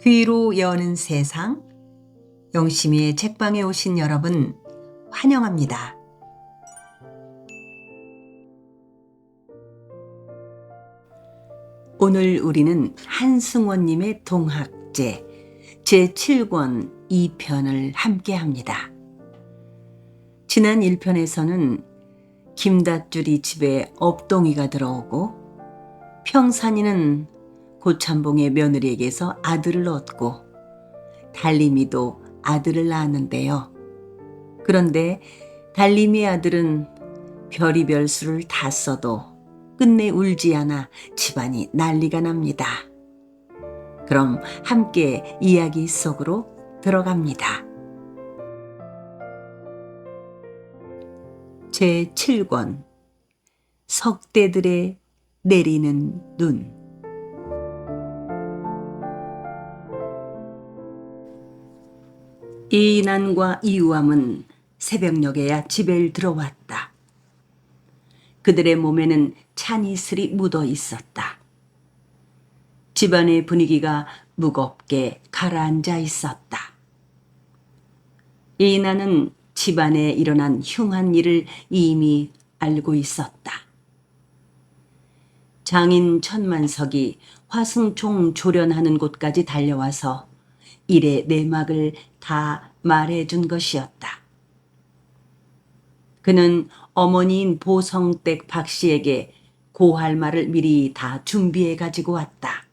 귀로 여는 세상, 영심이의 책방에 오신 여러분 환영합니다. 오늘 우리는 한승원님의 동학제 제7권 2편을 함께합니다. 지난 1편에서는 김닷줄이 집에 업동이가 들어오고 평산이는 고참봉의 며느리에게서 아들을 얻고 달림이도 아들을 낳았는데요. 그런데 달림이의 아들은 별이별 수를 다 써도 끝내 울지 않아 집안이 난리가 납니다. 그럼 함께 이야기 속으로 들어갑니다. 제7권 석대들의 내리는 눈. 이인안과 이우암은 새벽녘에야 집에 들어왔다. 그들의 몸에는 찬 이슬이 묻어 있었다. 집안의 분위기가 무겁게 가라앉아 있었다. 이인안은 집안에 일어난 흉한 일을 이미 알고 있었다. 장인 천만석이 화승총 조련하는 곳까지 달려와서 일의 내막을 다 말해준 것이었다. 그는 어머니인 보성댁 박씨에게 고할 말을 미리 다 준비해 가지고 왔다.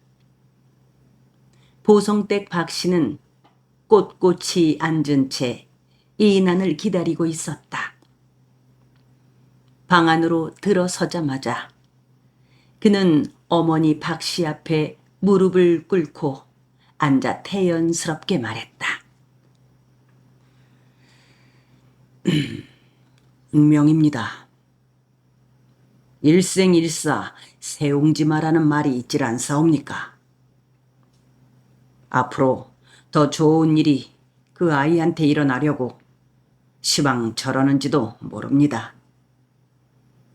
보성댁 박씨는 꼿꼿이 앉은 채 이인안을 기다리고 있었다. 방 안으로 들어서자마자 그는 어머니 박씨 앞에 무릎을 꿇고 앉아 태연스럽게 말했다. 운명입니다. 일생일사 세옹지마라는 말이 있질 않사옵니까? 앞으로 더 좋은 일이 그 아이한테 일어나려고 시방 저러는지도 모릅니다.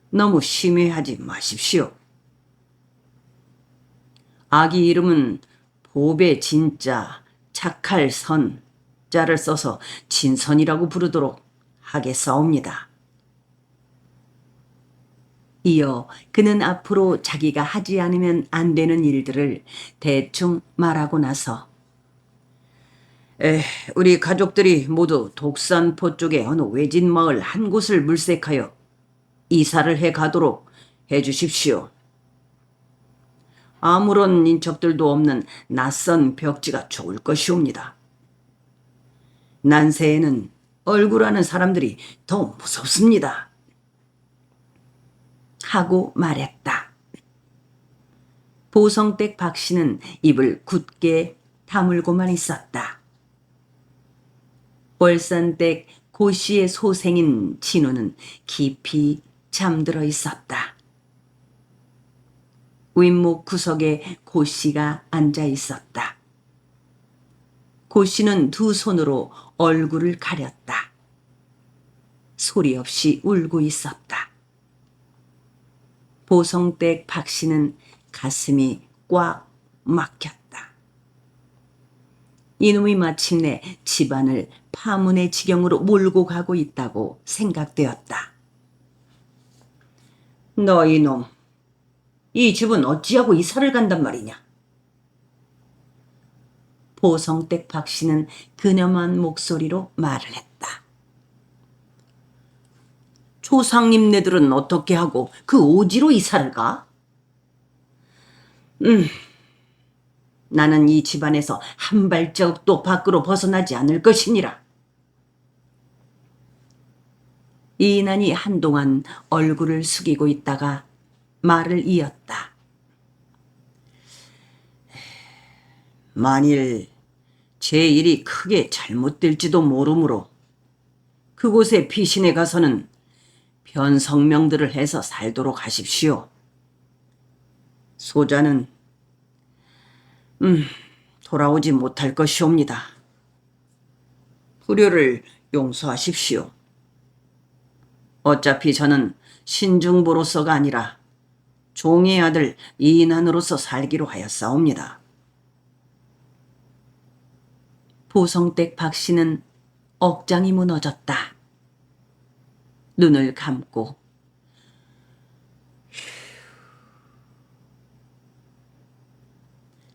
너무 심해하지 마십시오. 아기 이름은 보배 진자 착할 선 자를 써서 진선이라고 부르도록 하겠사옵니다. 이어 그는 앞으로 자기가 하지 않으면 안 되는 일들을 대충 말하고 나서 우리 가족들이 모두 독산포 쪽의 어느 외진 마을 한 곳을 물색하여 이사를 해 가도록 해 주십시오. 아무런 인척들도 없는 낯선 벽지가 좋을 것이옵니다. 난세에는 얼굴하는 사람들이 더 무섭습니다. 하고 말했다. 보성댁 박씨는 입을 굳게 다물고만 있었다. 월산댁 고씨의 소생인 진우는 깊이 잠들어 있었다. 윗목 구석에 고씨가 앉아 있었다. 고씨는 두 손으로 얼굴을 가렸다. 소리 없이 울고 있었다. 보성댁 박씨는 가슴이 꽉 막혔다. 이놈이 마침내 집안을 파문의 지경으로 몰고 가고 있다고 생각되었다. 너 이놈, 이 집은 어찌하고 이사를 간단 말이냐? 보성댁 박씨는 근엄한 목소리로 말을 했다. 조상님네들은 어떻게 하고 그 오지로 이사를 가? 나는 이 집안에서 한 발자국도 밖으로 벗어나지 않을 것이니라. 이인안이 한동안 얼굴을 숙이고 있다가 말을 이었다. 만일 제 일이 크게 잘못될지도 모르므로 그곳에 피신해 가서는 변성명들을 해서 살도록 하십시오. 소자는 돌아오지 못할 것이옵니다. 불효를 용서하십시오. 어차피 저는 신중부로서가 아니라 종의 아들 이인환으로서 살기로 하였사옵니다. 보성댁 박씨는 억장이 무너졌다. 눈을 감고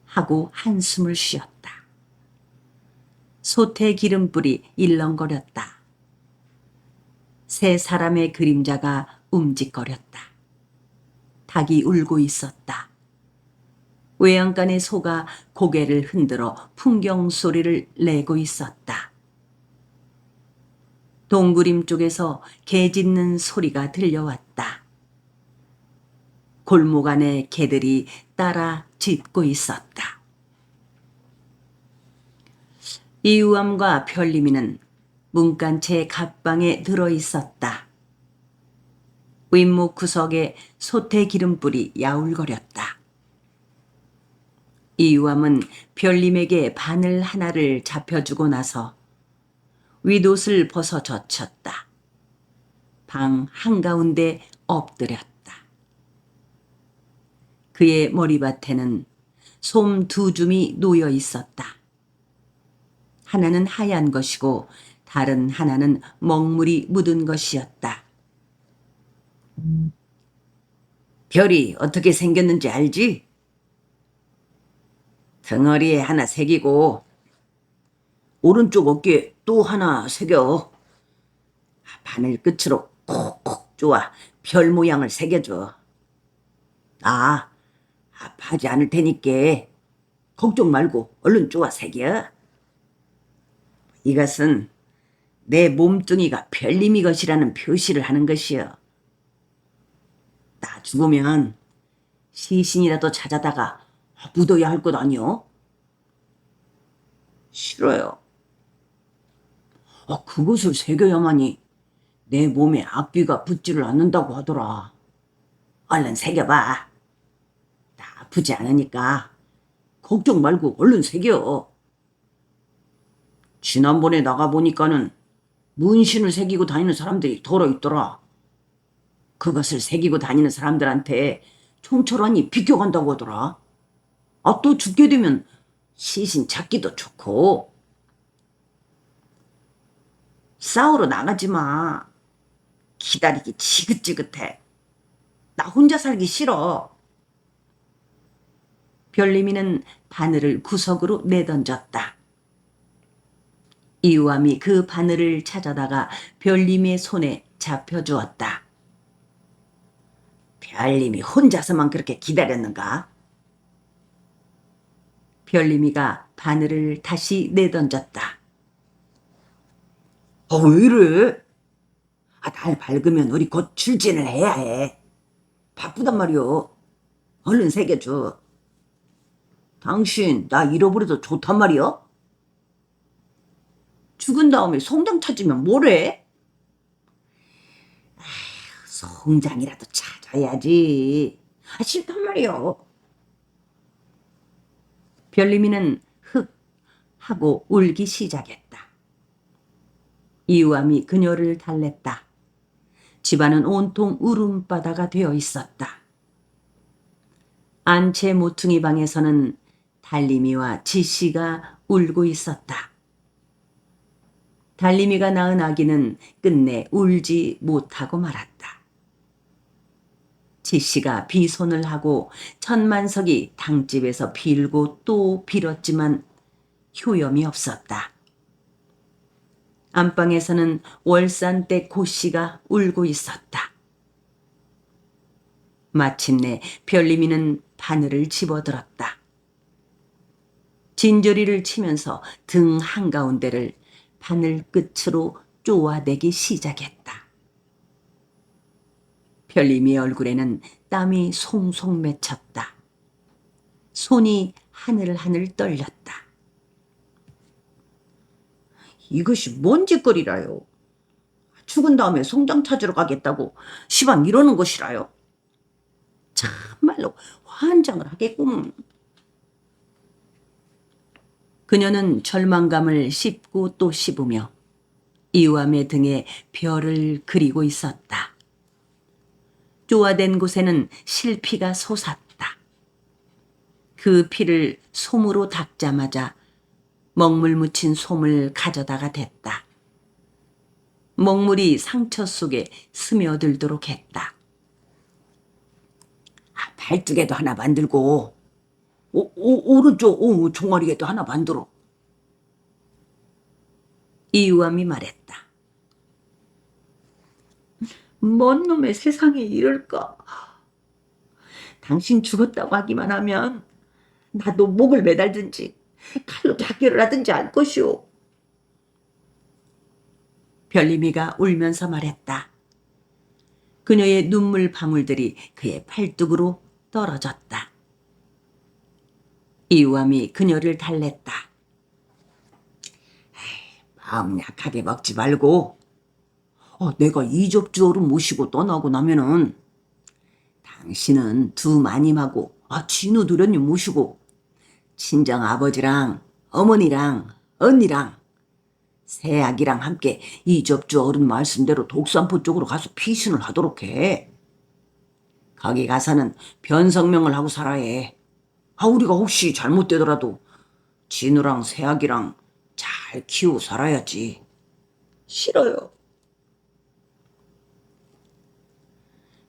하고 한숨을 쉬었다. 솥에 기름불이 일렁거렸다. 세 사람의 그림자가 움직거렸다. 닭이 울고 있었다. 외양간의 소가 고개를 흔들어 풍경 소리를 내고 있었다. 동그림 쪽에서 개 짖는 소리가 들려왔다. 골목 안에 개들이 따라 짖고 있었다. 이우암과 별림이는 문간채 갑방에 들어있었다. 윗목 구석에 솥의 기름불이 야울거렸다. 이우암은 별림에게 바늘 하나를 잡혀주고 나서 윗옷을 벗어 젖혔다. 방 한가운데 엎드렸다. 그의 머리밭에는 솜 2줌이 놓여 있었다. 하나는 하얀 것이고 다른 하나는 먹물이 묻은 것이었다. 별이 어떻게 생겼는지 알지? 등허리에 하나 새기고 오른쪽 어깨에 또 하나 새겨. 바늘 끝으로 콕콕 쪼아 별 모양을 새겨줘. 아파하지 않을 테니까 걱정 말고 얼른 쪼아 새겨. 이것은 내 몸뚱이가 별님이 것이라는 표시를 하는 것이여. 나 죽으면 시신이라도 찾아다가 묻어야 할 것 아니오? 싫어요. 그것을 새겨야만이 내 몸에 악귀가 붙지를 않는다고 하더라. 얼른 새겨봐. 나 아프지 않으니까 걱정 말고 얼른 새겨. 지난번에 나가보니까는 문신을 새기고 다니는 사람들이 덜어 있더라. 그것을 새기고 다니는 사람들한테 총철환이 비껴간다고 하더라. 또 죽게 되면 시신 찾기도 좋고. 싸우러 나가지 마. 기다리기 지긋지긋해. 나 혼자 살기 싫어. 별림이는 바늘을 구석으로 내던졌다. 이우암이 그 바늘을 찾아다가 별림이의 손에 잡혀주었다. 별림이 혼자서만 그렇게 기다렸는가? 별림이가 바늘을 다시 내던졌다. 왜 이래? 날 밝으면 우리 곧 출진을 해야 해. 바쁘단 말이오. 얼른 새겨줘. 당신 나 잃어버려도 좋단 말이오? 죽은 다음에 송장 찾으면 뭐래? 송장이라도 찾아야지. 싫단 말이오. 별림이는 흑 하고 울기 시작했다. 이우암이 그녀를 달랬다. 집안은 온통 울음바다가 되어 있었다. 안채 모퉁이 방에서는 달림이와 지씨가 울고 있었다. 달림이가 낳은 아기는 끝내 울지 못하고 말았다. 지씨가 비손을 하고 천만석이 당집에서 빌고 또 빌었지만 효염이 없었다. 안방에서는 월산댁 고씨가 울고 있었다. 마침내 별림이는 바늘을 집어들었다. 진저리를 치면서 등 한가운데를 바늘 끝으로 쪼아대기 시작했다. 별림이의 얼굴에는 땀이 송송 맺혔다. 손이 하늘하늘 떨렸다. 이것이 뭔 짓거리라요? 죽은 다음에 송장 찾으러 가겠다고 시방 이러는 것이라요? 참말로 환장을 하겠군. 그녀는 절망감을 씹고 또 씹으며 이우암의 등에 별을 그리고 있었다. 쪼아댄 곳에는 실피가 솟았다. 그 피를 솜으로 닦자마자 먹물 묻힌 솜을 가져다가 댔다. 먹물이 상처 속에 스며들도록 했다. 발뜨개도 하나 만들고 오른쪽 종아리에도 하나 만들어. 이유암이 말했다. 뭔 놈의 세상에 이럴까? 당신 죽었다고 하기만 하면 나도 목을 매달든지 칼로 작별을 하든지 할 것이오. 별림이가 울면서 말했다. 그녀의 눈물 방울들이 그의 팔뚝으로 떨어졌다. 이우암이 그녀를 달랬다. 마음 약하게 먹지 말고 내가 이접주어를 모시고 떠나고 나면은 당신은 두 마님하고 진우 도련님 모시고 친정 아버지랑 어머니랑 언니랑 새아기랑 함께 이접주 어른 말씀대로 독산포 쪽으로 가서 피신을 하도록 해. 거기 가서는 변성명을 하고 살아야 해. 우리가 혹시 잘못되더라도 진우랑 새아기랑 잘 키우고 살아야지. 싫어요.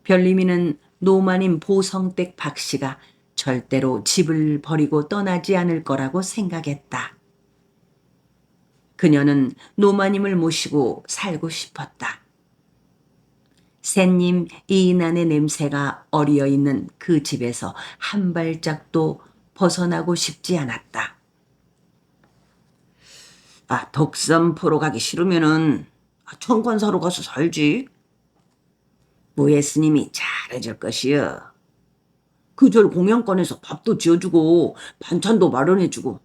별림이는 노마님 보성댁 박씨가 절대로 집을 버리고 떠나지 않을 거라고 생각했다. 그녀는 노마님을 모시고 살고 싶었다. 샌님 이인안의 냄새가 어리어 있는 그 집에서 한 발짝도 벗어나고 싶지 않았다. 덕산포로 가기 싫으면은 청관사로 가서 살지. 무예 스님이 잘해줄 것이여. 그 절 공양관에서 밥도 지어주고 반찬도 마련해주고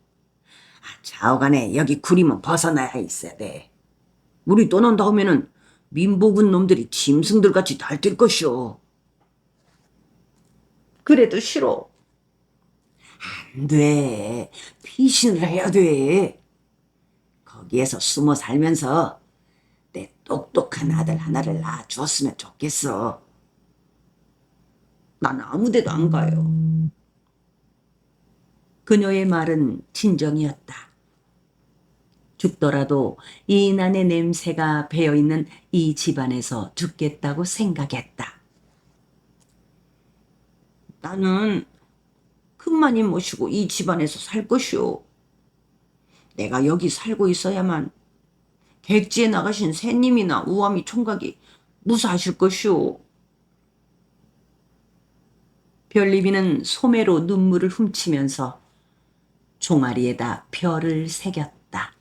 좌우간에 여기 구림은 벗어나야 있어야 돼. 우리 떠난 다음에는 민복은 놈들이 짐승들같이 달뛸 것이오. 그래도 싫어. 안 돼. 피신을 해야 돼. 거기에서 숨어 살면서 내 똑똑한 아들 하나를 낳아주었으면 좋겠어. 난 아무데도 안 가요. 그녀의 말은 진정이었다. 죽더라도 이인안의 냄새가 배어있는 이 집안에서 죽겠다고 생각했다. 나는 큰마님 모시고 이 집안에서 살 것이오. 내가 여기 살고 있어야만 객지에 나가신 새님이나 우아미 총각이 무사하실 것이오. 별리비는 소매로 눈물을 훔치면서 종아리에다 별을 새겼다.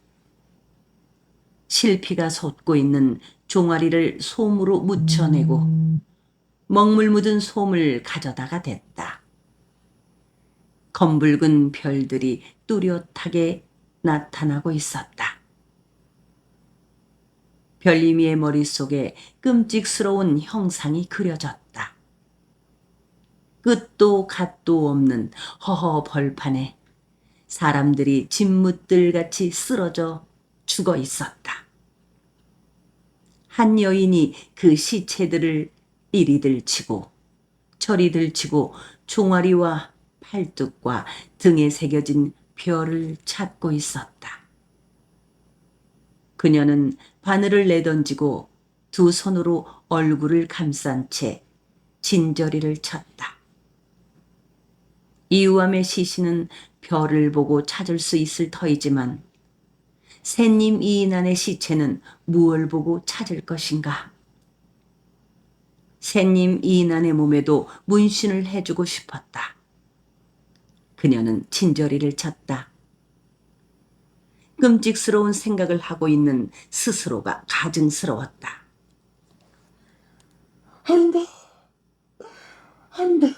실피가 솟고 있는 종아리를 솜으로 묻혀내고 먹물 묻은 솜을 가져다가 댔다. 검붉은 별들이 뚜렷하게 나타나고 있었다. 별림이의 머릿속에 끔찍스러운 형상이 그려졌다. 끝도 갓도 없는 허허 벌판에 사람들이 진무들같이 쓰러져 죽어 있었다. 한 여인이 그 시체들을 이리들 치고 저리들 치고 종아리와 팔뚝과 등에 새겨진 별을 찾고 있었다. 그녀는 바늘을 내던지고 두 손으로 얼굴을 감싼 채 진저리를 쳤다. 이우암의 시신은 별을 보고 찾을 수 있을 터이지만 샌님 이인안의 시체는 무엇을 보고 찾을 것인가? 샌님 이인안의 몸에도 문신을 해주고 싶었다. 그녀는 진저리를 쳤다. 끔찍스러운 생각을 하고 있는 스스로가 가증스러웠다. 안 돼. 안 돼.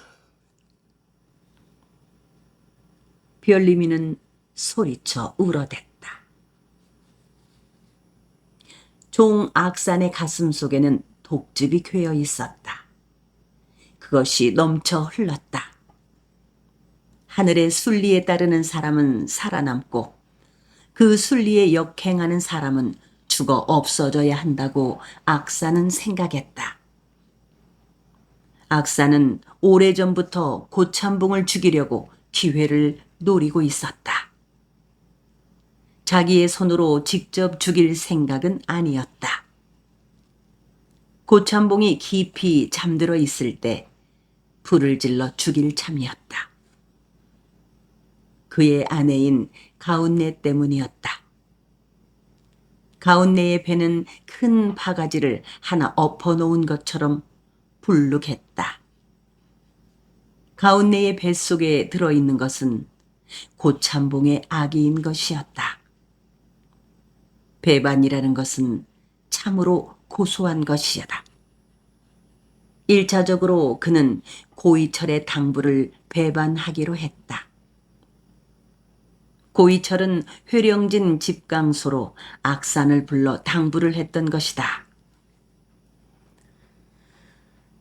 별림이는 소리쳐 울어댔다. 종 악산의 가슴 속에는 독즙이 괴어 있었다. 그것이 넘쳐 흘렀다. 하늘의 순리에 따르는 사람은 살아남고 그 순리에 역행하는 사람은 죽어 없어져야 한다고 악산은 생각했다. 악산은 오래전부터 고참봉을 죽이려고 기회를 노리고 있었다. 자기의 손으로 직접 죽일 생각은 아니었다. 고참봉이 깊이 잠들어 있을 때 불을 질러 죽일 참이었다. 그의 아내인 가운네 때문이었다. 가운네의 배는 큰 바가지를 하나 엎어놓은 것처럼 불룩했다. 가운네의 뱃속에 들어있는 것은 고참봉의 아기인 것이었다. 배반이라는 것은 참으로 고소한 것이었다. 1차적으로 그는 고이철의 당부를 배반하기로 했다. 고이철은 회령진 집강소로 악산을 불러 당부를 했던 것이다.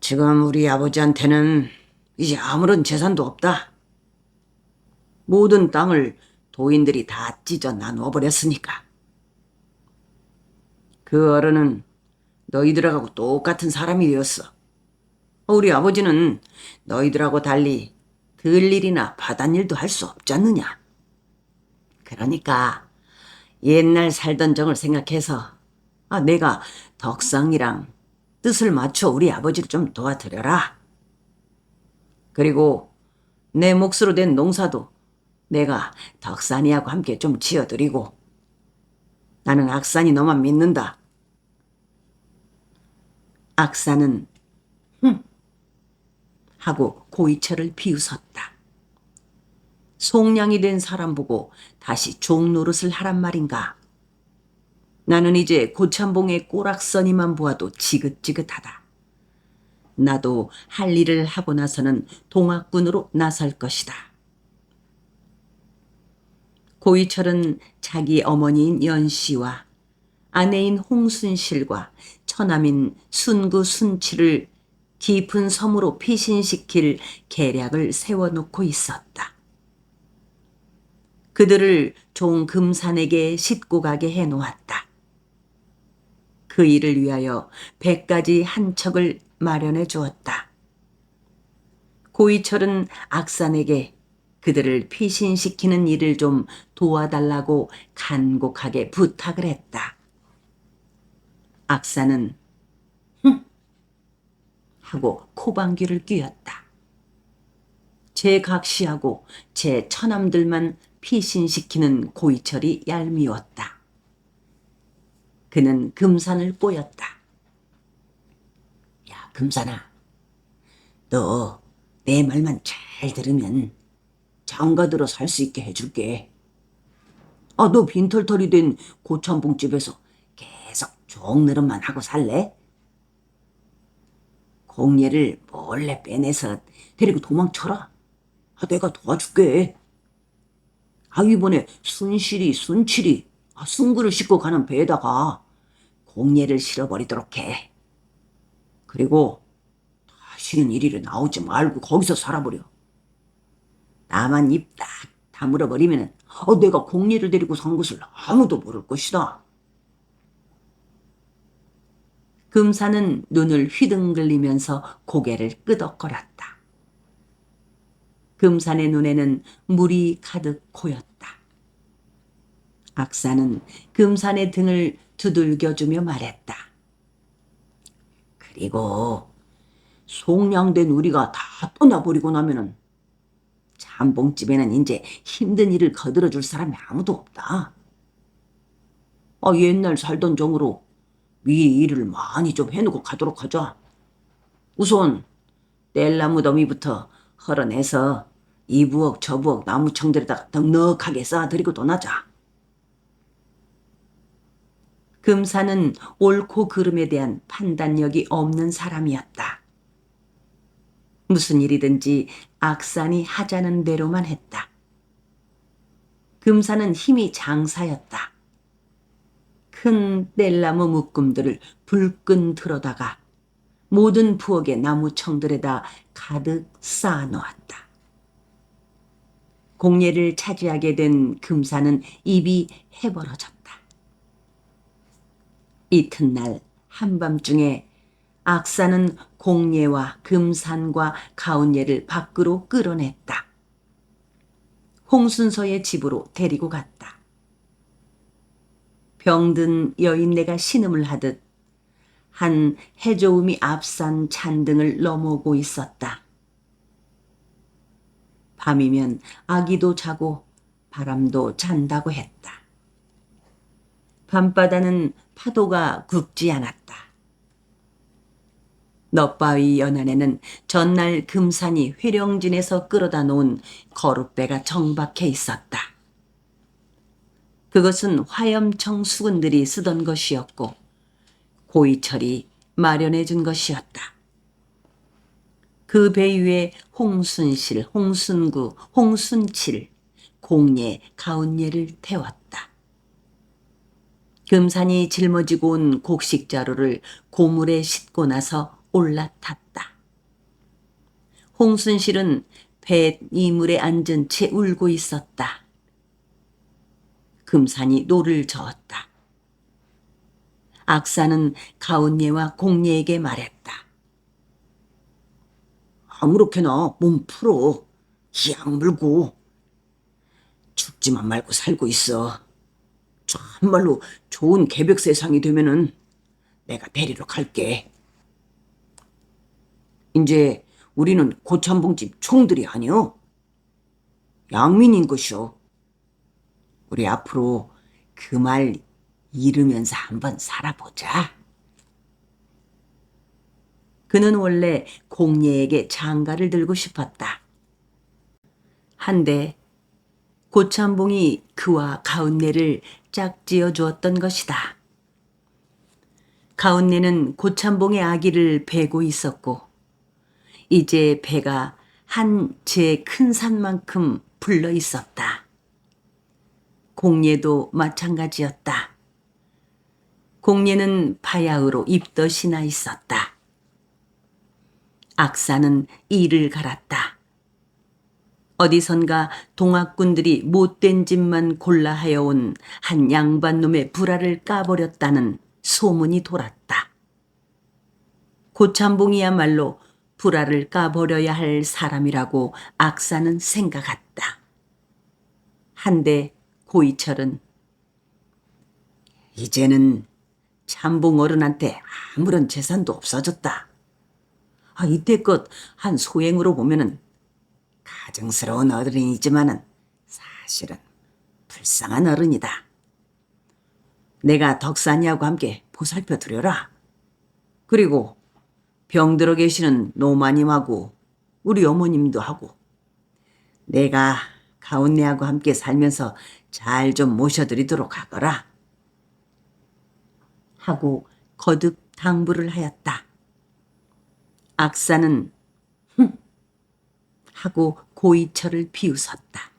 지금 우리 아버지한테는 이제 아무런 재산도 없다. 모든 땅을 도인들이 다 찢어 나누어 버렸으니까. 그 어른은 너희들하고 똑같은 사람이 되었어. 우리 아버지는 너희들하고 달리 들일이나 바닷일도 할 수 없지 않느냐. 그러니까 옛날 살던 정을 생각해서 내가 덕상이랑 뜻을 맞춰 우리 아버지를 좀 도와드려라. 그리고 내 몫으로 된 농사도 내가 덕산이하고 함께 좀 지어드리고. 나는 악산이 너만 믿는다. 악산은 하고 고이철을 비웃었다. 송량이 된 사람 보고 다시 종노릇을 하란 말인가. 나는 이제 고참봉의 꼬락서니만 보아도 지긋지긋하다. 나도 할 일을 하고 나서는 동학군으로 나설 것이다. 고이철은 자기 어머니인 연씨와 아내인 홍순실과 처남인 순구 순치를 깊은 섬으로 피신시킬 계략을 세워놓고 있었다. 그들을 종 금산에게 싣고 가게 해놓았다. 그 일을 위하여 100가지 한 척을 마련해 주었다. 고이철은 악산에게 그들을 피신시키는 일을 좀 도와달라고 간곡하게 부탁을 했다. 악산은 하고 코방귀를 뀌었다. 제 각시하고 제 처남들만 피신시키는 고이철이 얄미웠다. 그는 금산을 꼬였다. 야, 금산아, 너 내 말만 잘 들으면 장가들어 살 수 있게 해줄게. 너 빈털털이 된 고참봉집에서 계속 종느릇만 하고 살래? 공예를 몰래 빼내서 데리고 도망쳐라. 내가 도와줄게. 이번에 순실이, 순칠이, 순구를 싣고 가는 배에다가 공예를 실어버리도록 해. 그리고 다시는 이리로 나오지 말고 거기서 살아버려. 나만 입 딱 다물어 버리면 내가 공예를 데리고 산 것을 아무도 모를 것이다. 금사는 눈을 휘둥글리면서 고개를 끄덕거렸다. 금산의 눈에는 물이 가득 고였다. 악사는 금산의 등을 두들겨주며 말했다. 그리고 송량된 우리가 다 떠나버리고 나면은 잠봉집에는 이제 힘든 일을 거들어줄 사람이 아무도 없다. 옛날 살던 정으로 위 일을 많이 좀 해놓고 가도록 하자. 우선 뗄나무 더미부터 헐어내서 이 부엌 저 부엌 나무청들에다가 넉넉하게 쌓아드리고 떠나자. 금사는 옳고 그름에 대한 판단력이 없는 사람이었다. 무슨 일이든지 악산이 하자는 대로만 했다. 금사는 힘이 장사였다. 큰 뗄나무 묶음들을 불끈 들어다가 모든 부엌의 나무청들에다 가득 쌓아놓았다. 공예를 차지하게 된 금사는 입이 해벌어졌다. 이튿날 한밤중에 악사는 공예와 금산과 가운예를 밖으로 끌어냈다. 홍순서의 집으로 데리고 갔다. 병든 여인네가 신음을 하듯 한 해조음이 앞산 잔등을 넘어오고 있었다. 밤이면 아기도 자고 바람도 잔다고 했다. 밤바다는 파도가 굵지 않았다. 넛바위 연안에는 전날 금산이 회령진에서 끌어다 놓은 거룻배가 정박해 있었다. 그것은 화염청 수군들이 쓰던 것이었고 고이철이 마련해 준 것이었다. 그 배 위에 홍순실, 홍순구, 홍순칠, 공예, 가운예를 태웠다. 금산이 짊어지고 온 곡식자루를 고물에 싣고 나서 올라탔다. 홍순실은 배 이물에 앉은 채 울고 있었다. 금산이 노를 저었다. 악사는 가운예와 공예에게 말했다. 아무렇게나 몸 풀어. 약 물고. 죽지만 말고 살고 있어. 참말로 좋은 계백 세상이 되면은 내가 데리러 갈게. 이제 우리는 고참봉집 총들이 아니여. 양민인 것이오. 우리 앞으로 그 말 잃으면서 한번 살아보자. 그는 원래 공예에게 장가를 들고 싶었다. 한데 고참봉이 그와 가운네를 짝지어 주었던 것이다. 가운네는 고참봉의 아기를 베고 있었고 이제 배가 한 제 큰 산만큼 불러 있었다. 공예도 마찬가지였다. 공예는 바야흐로 입덧이 나 있었다. 악사는 이를 갈았다. 어디선가 동학군들이 못된 짓만 골라 하여온 한 양반놈의 불알을 까버렸다는 소문이 돌았다. 고참봉이야말로 불알을 까버려야 할 사람이라고 악사는 생각했다. 한데 고이철은 이제는 참봉 어른한테 아무런 재산도 없어졌다. 이때껏 한 소행으로 보면은 가증스러운 어른이지만은 사실은 불쌍한 어른이다. 내가 덕산이하고 함께 보살펴 드려라. 그리고 병들어 계시는 노마님하고 우리 어머님도 하고 내가 가운네하고 함께 살면서 잘 좀 모셔드리도록 하거라. 하고 거듭 당부를 하였다. 악사는 하고 고이철을 비웃었다.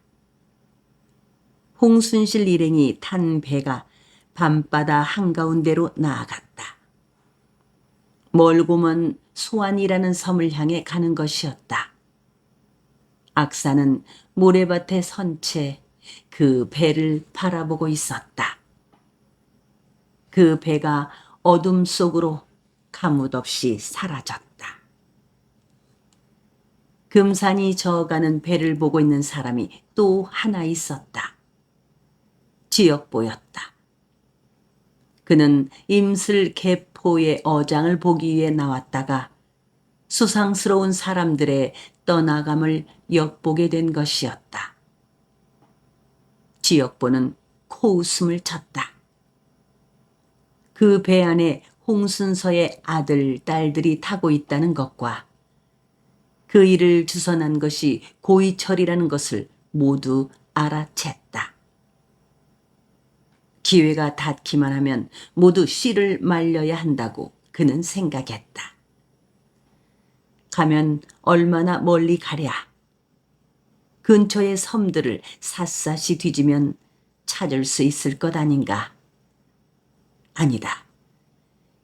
홍순실 일행이 탄 배가 밤바다 한가운데로 나아갔다. 멀고 먼 소안이라는 섬을 향해 가는 것이었다. 악사는 모래밭에 선 채 그 배를 바라보고 있었다. 그 배가 어둠 속으로 가뭇없이 사라졌다. 금산이 저어가는 배를 보고 있는 사람이 또 하나 있었다. 지역보였다. 그는 임슬 개포의 어장을 보기 위해 나왔다가 수상스러운 사람들의 떠나감을 엿보게 된 것이었다. 지역보는 코웃음을 쳤다. 그 배 안에 홍순서의 아들, 딸들이 타고 있다는 것과 그 일을 주선한 것이 고이철이라는 것을 모두 알아챘다. 기회가 닿기만 하면 모두 씨를 말려야 한다고 그는 생각했다. 가면 얼마나 멀리 가랴. 근처의 섬들을 샅샅이 뒤지면 찾을 수 있을 것 아닌가. 아니다.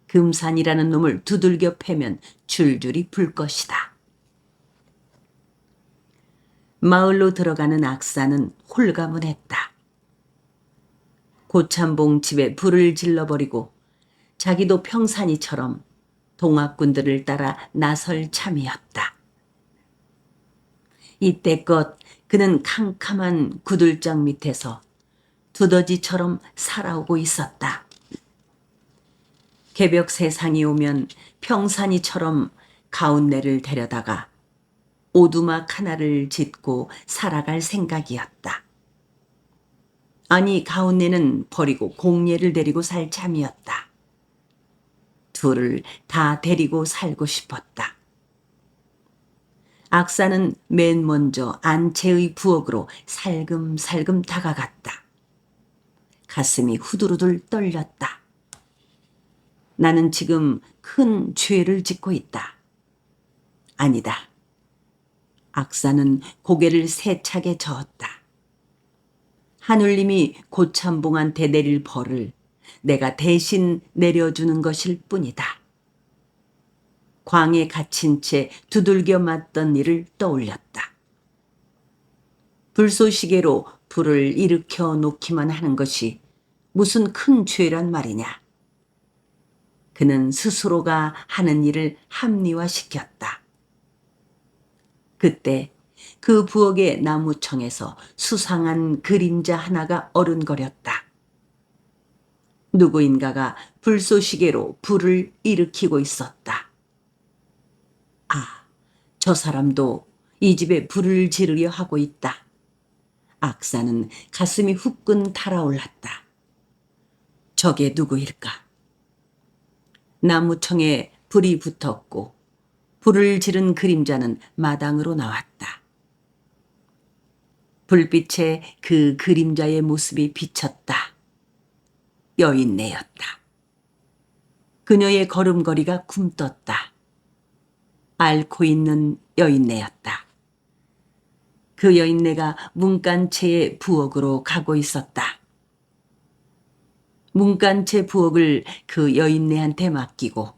금산이라는 놈을 두들겨 패면 줄줄이 불 것이다. 마을로 들어가는 악사는 홀가분했다. 고참봉 집에 불을 질러버리고 자기도 평산이처럼 동학군들을 따라 나설 참이었다. 이때껏 그는 캄캄한 구들장 밑에서 두더지처럼 살아오고 있었다. 개벽 세상이 오면 평산이처럼 가운데를 데려다가 오두막 하나를 짓고 살아갈 생각이었다. 아니, 가운데는 버리고 공예를 데리고 살 참이었다. 둘을 다 데리고 살고 싶었다. 악사는 맨 먼저 안채의 부엌으로 살금살금 다가갔다. 가슴이 후두루들 떨렸다. 나는 지금 큰 죄를 짓고 있다. 아니다. 악사는 고개를 세차게 저었다. 하늘님이 고참봉한테 내릴 벌을 내가 대신 내려주는 것일 뿐이다. 광에 갇힌 채 두들겨 맞던 일을 떠올렸다. 불쏘시개로 불을 일으켜 놓기만 하는 것이 무슨 큰 죄란 말이냐. 그는 스스로가 하는 일을 합리화시켰다. 그때 그 부엌의 나무청에서 수상한 그림자 하나가 어른거렸다. 누구인가가 불쏘시개로 불을 일으키고 있었다. 아, 저 사람도 이 집에 불을 지르려 하고 있다. 악사는 가슴이 후끈 달아올랐다. 저게 누구일까? 나무청에 불이 붙었고 불을 지른 그림자는 마당으로 나왔다. 불빛에 그 그림자의 모습이 비쳤다. 여인네였다. 그녀의 걸음걸이가 굼떴다. 앓고 있는 여인네였다. 그 여인네가 문간채의 부엌으로 가고 있었다. 문간채 부엌을 그 여인네한테 맡기고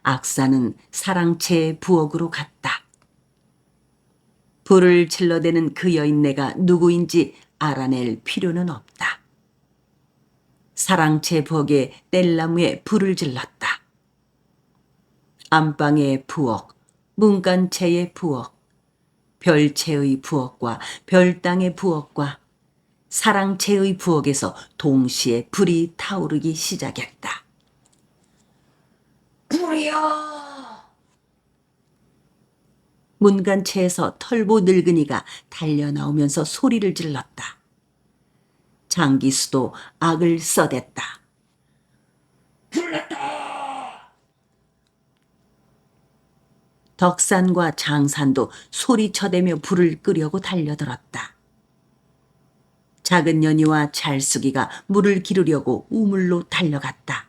악사는 사랑채의 부엌으로 갔다. 불을 질러대는 그 여인네가 누구인지 알아낼 필요는 없다. 사랑채 부엌의 뗄나무에 불을 질렀다. 안방의 부엌, 문간채의 부엌, 별채의 부엌과 별땅의 부엌과 사랑채의 부엌에서 동시에 불이 타오르기 시작했다. 불이여! 문간채에서 털보 늙은이가 달려나오면서 소리를 질렀다. 장기수도 악을 써댔다. 불났다! 덕산과 장산도 소리쳐대며 불을 끄려고 달려들었다. 작은 년이와 잘숙이가 물을 기르려고 우물로 달려갔다.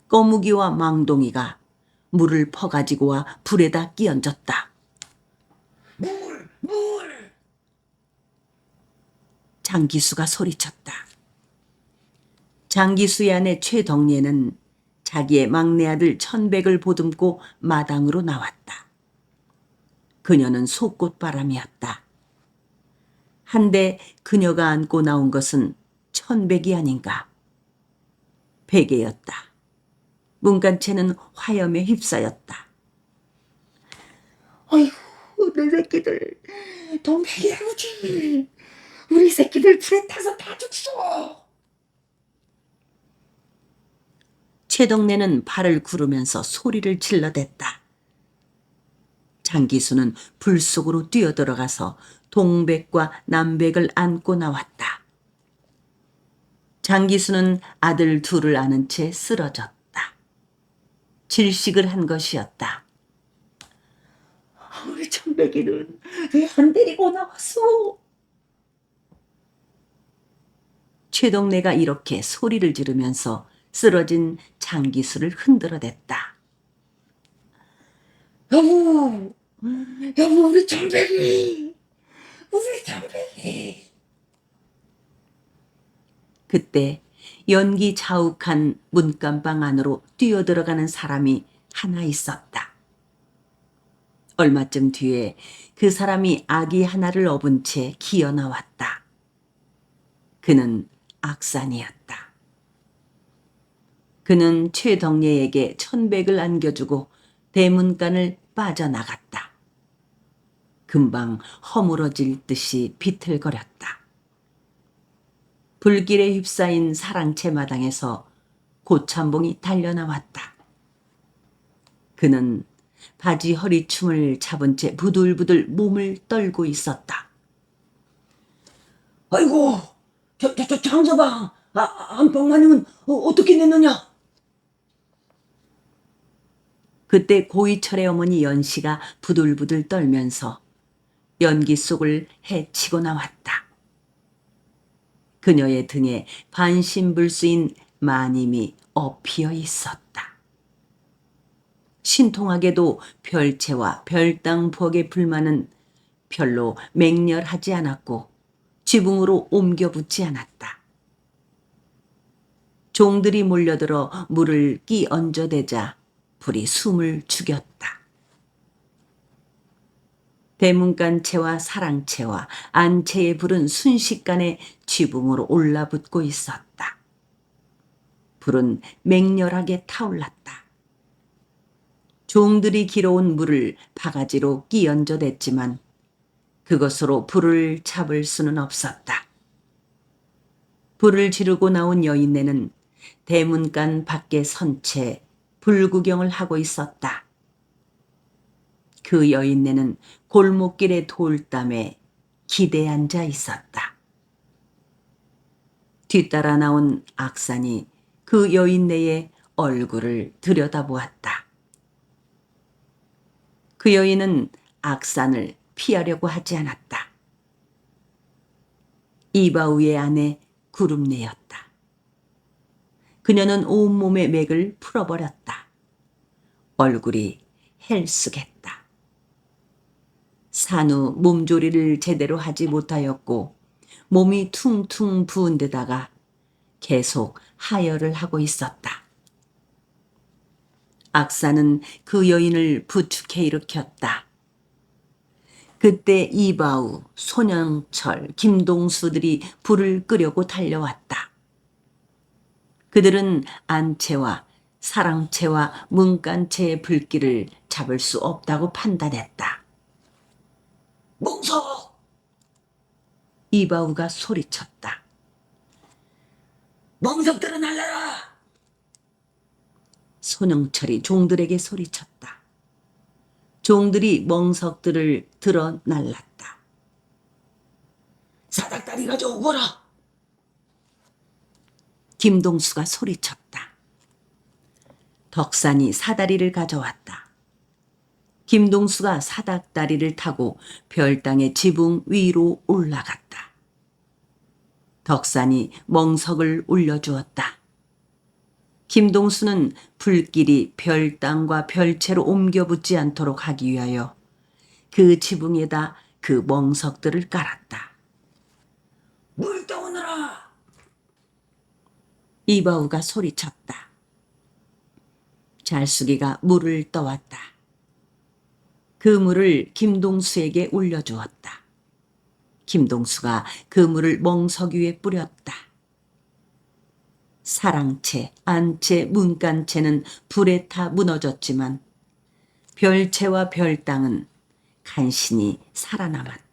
꺼무기와 망동이가 물을 퍼가지고 와 불에다 끼얹었다. 물! 장기수가 소리쳤다. 장기수의 아내 최덕례는 자기의 막내 아들 천백을 보듬고 마당으로 나왔다. 그녀는 속꽃바람이었다. 한데 그녀가 안고 나온 것은 천백이 아닌가. 베개였다. 문간채는 화염에 휩싸였다. 어이구, 내 새끼들, 동백이 아버지, 우리 새끼들 불에 타서 다 죽소. 최덕내는 발을 구르면서 소리를 질러댔다. 장기수는 불 속으로 뛰어들어가서 동백과 남백을 안고 나왔다. 장기수는 아들 둘을 안은 채 쓰러졌다. 질식을 한 것이었다. 우리 천백이는 왜 안 데리고 나왔어? 최동래가 이렇게 소리를 지르면서 쓰러진 장기수를 흔들어댔다. 여보, 우리 천백이, 우리 천백이. 그때 연기 자욱한 문간방 안으로 뛰어들어가는 사람이 하나 있었다. 얼마쯤 뒤에 그 사람이 아기 하나를 업은 채 기어 나왔다. 그는 악산이었다. 그는 최덕례에게 천백을 안겨주고 대문간을 빠져나갔다. 금방 허물어질 듯이 비틀거렸다. 불길에 휩싸인 사랑채 마당에서 고참봉이 달려나왔다. 그는 바지 허리춤을 잡은 채 부들부들 몸을 떨고 있었다. 아이고, 장서방, 안방마님은 어떻게 됐느냐? 그때 고이철의 어머니 연씨가 부들부들 떨면서 연기 속을 헤치고 나왔다. 그녀의 등에 반신불수인 마님이 엎이어 있었다. 신통하게도 별채와 별당 부엌의 불만은 별로 맹렬하지 않았고 지붕으로 옮겨 붙지 않았다. 종들이 몰려들어 물을 끼 얹어대자 불이 숨을 죽였다. 대문간채와 사랑채와 안채의 불은 순식간에 지붕으로 올라붙고 있었다. 불은 맹렬하게 타올랐다. 종들이 길어온 물을 바가지로 끼얹어댔지만 그것으로 불을 잡을 수는 없었다. 불을 지르고 나온 여인네는 대문간 밖에 선 채 불구경을 하고 있었다. 그 여인네는 골목길의 돌담에 기대 앉아 있었다. 뒤따라 나온 악산이 그 여인네의 얼굴을 들여다보았다. 그 여인은 악산을 피하려고 하지 않았다. 이바우의 아내 구름내였다. 그녀는 온몸의 맥을 풀어버렸다. 얼굴이 헬쑥했다. 산후 몸조리를 제대로 하지 못하였고 몸이 퉁퉁 부은 데다가 계속 하혈을 하고 있었다. 악사는 그 여인을 부축해 일으켰다. 그때 이바우, 손영철, 김동수들이 불을 끄려고 달려왔다. 그들은 안채와 사랑채와 문간채의 불길을 잡을 수 없다고 판단했다. 멍석! 이바우가 소리쳤다. 멍석들은 날라라! 손영철이 종들에게 소리쳤다. 종들이 멍석들을 들어 날랐다. 사닥다리 가져오거라! 김동수가 소리쳤다. 덕산이 사다리를 가져왔다. 김동수가 사닥다리를 타고 별당의 지붕 위로 올라갔다. 덕산이 멍석을 올려주었다. 김동수는 불길이 별당과 별채로 옮겨 붙지 않도록 하기 위하여 그 지붕에다 그 멍석들을 깔았다. 물 떠오너라! 이바우가 소리쳤다. 잘수기가 물을 떠왔다. 그 물을 김동수에게 올려주었다. 김동수가 그 물을 멍석 위에 뿌렸다. 사랑채, 안채, 문간채는 불에 타 무너졌지만 별채와 별당은 간신히 살아남았다.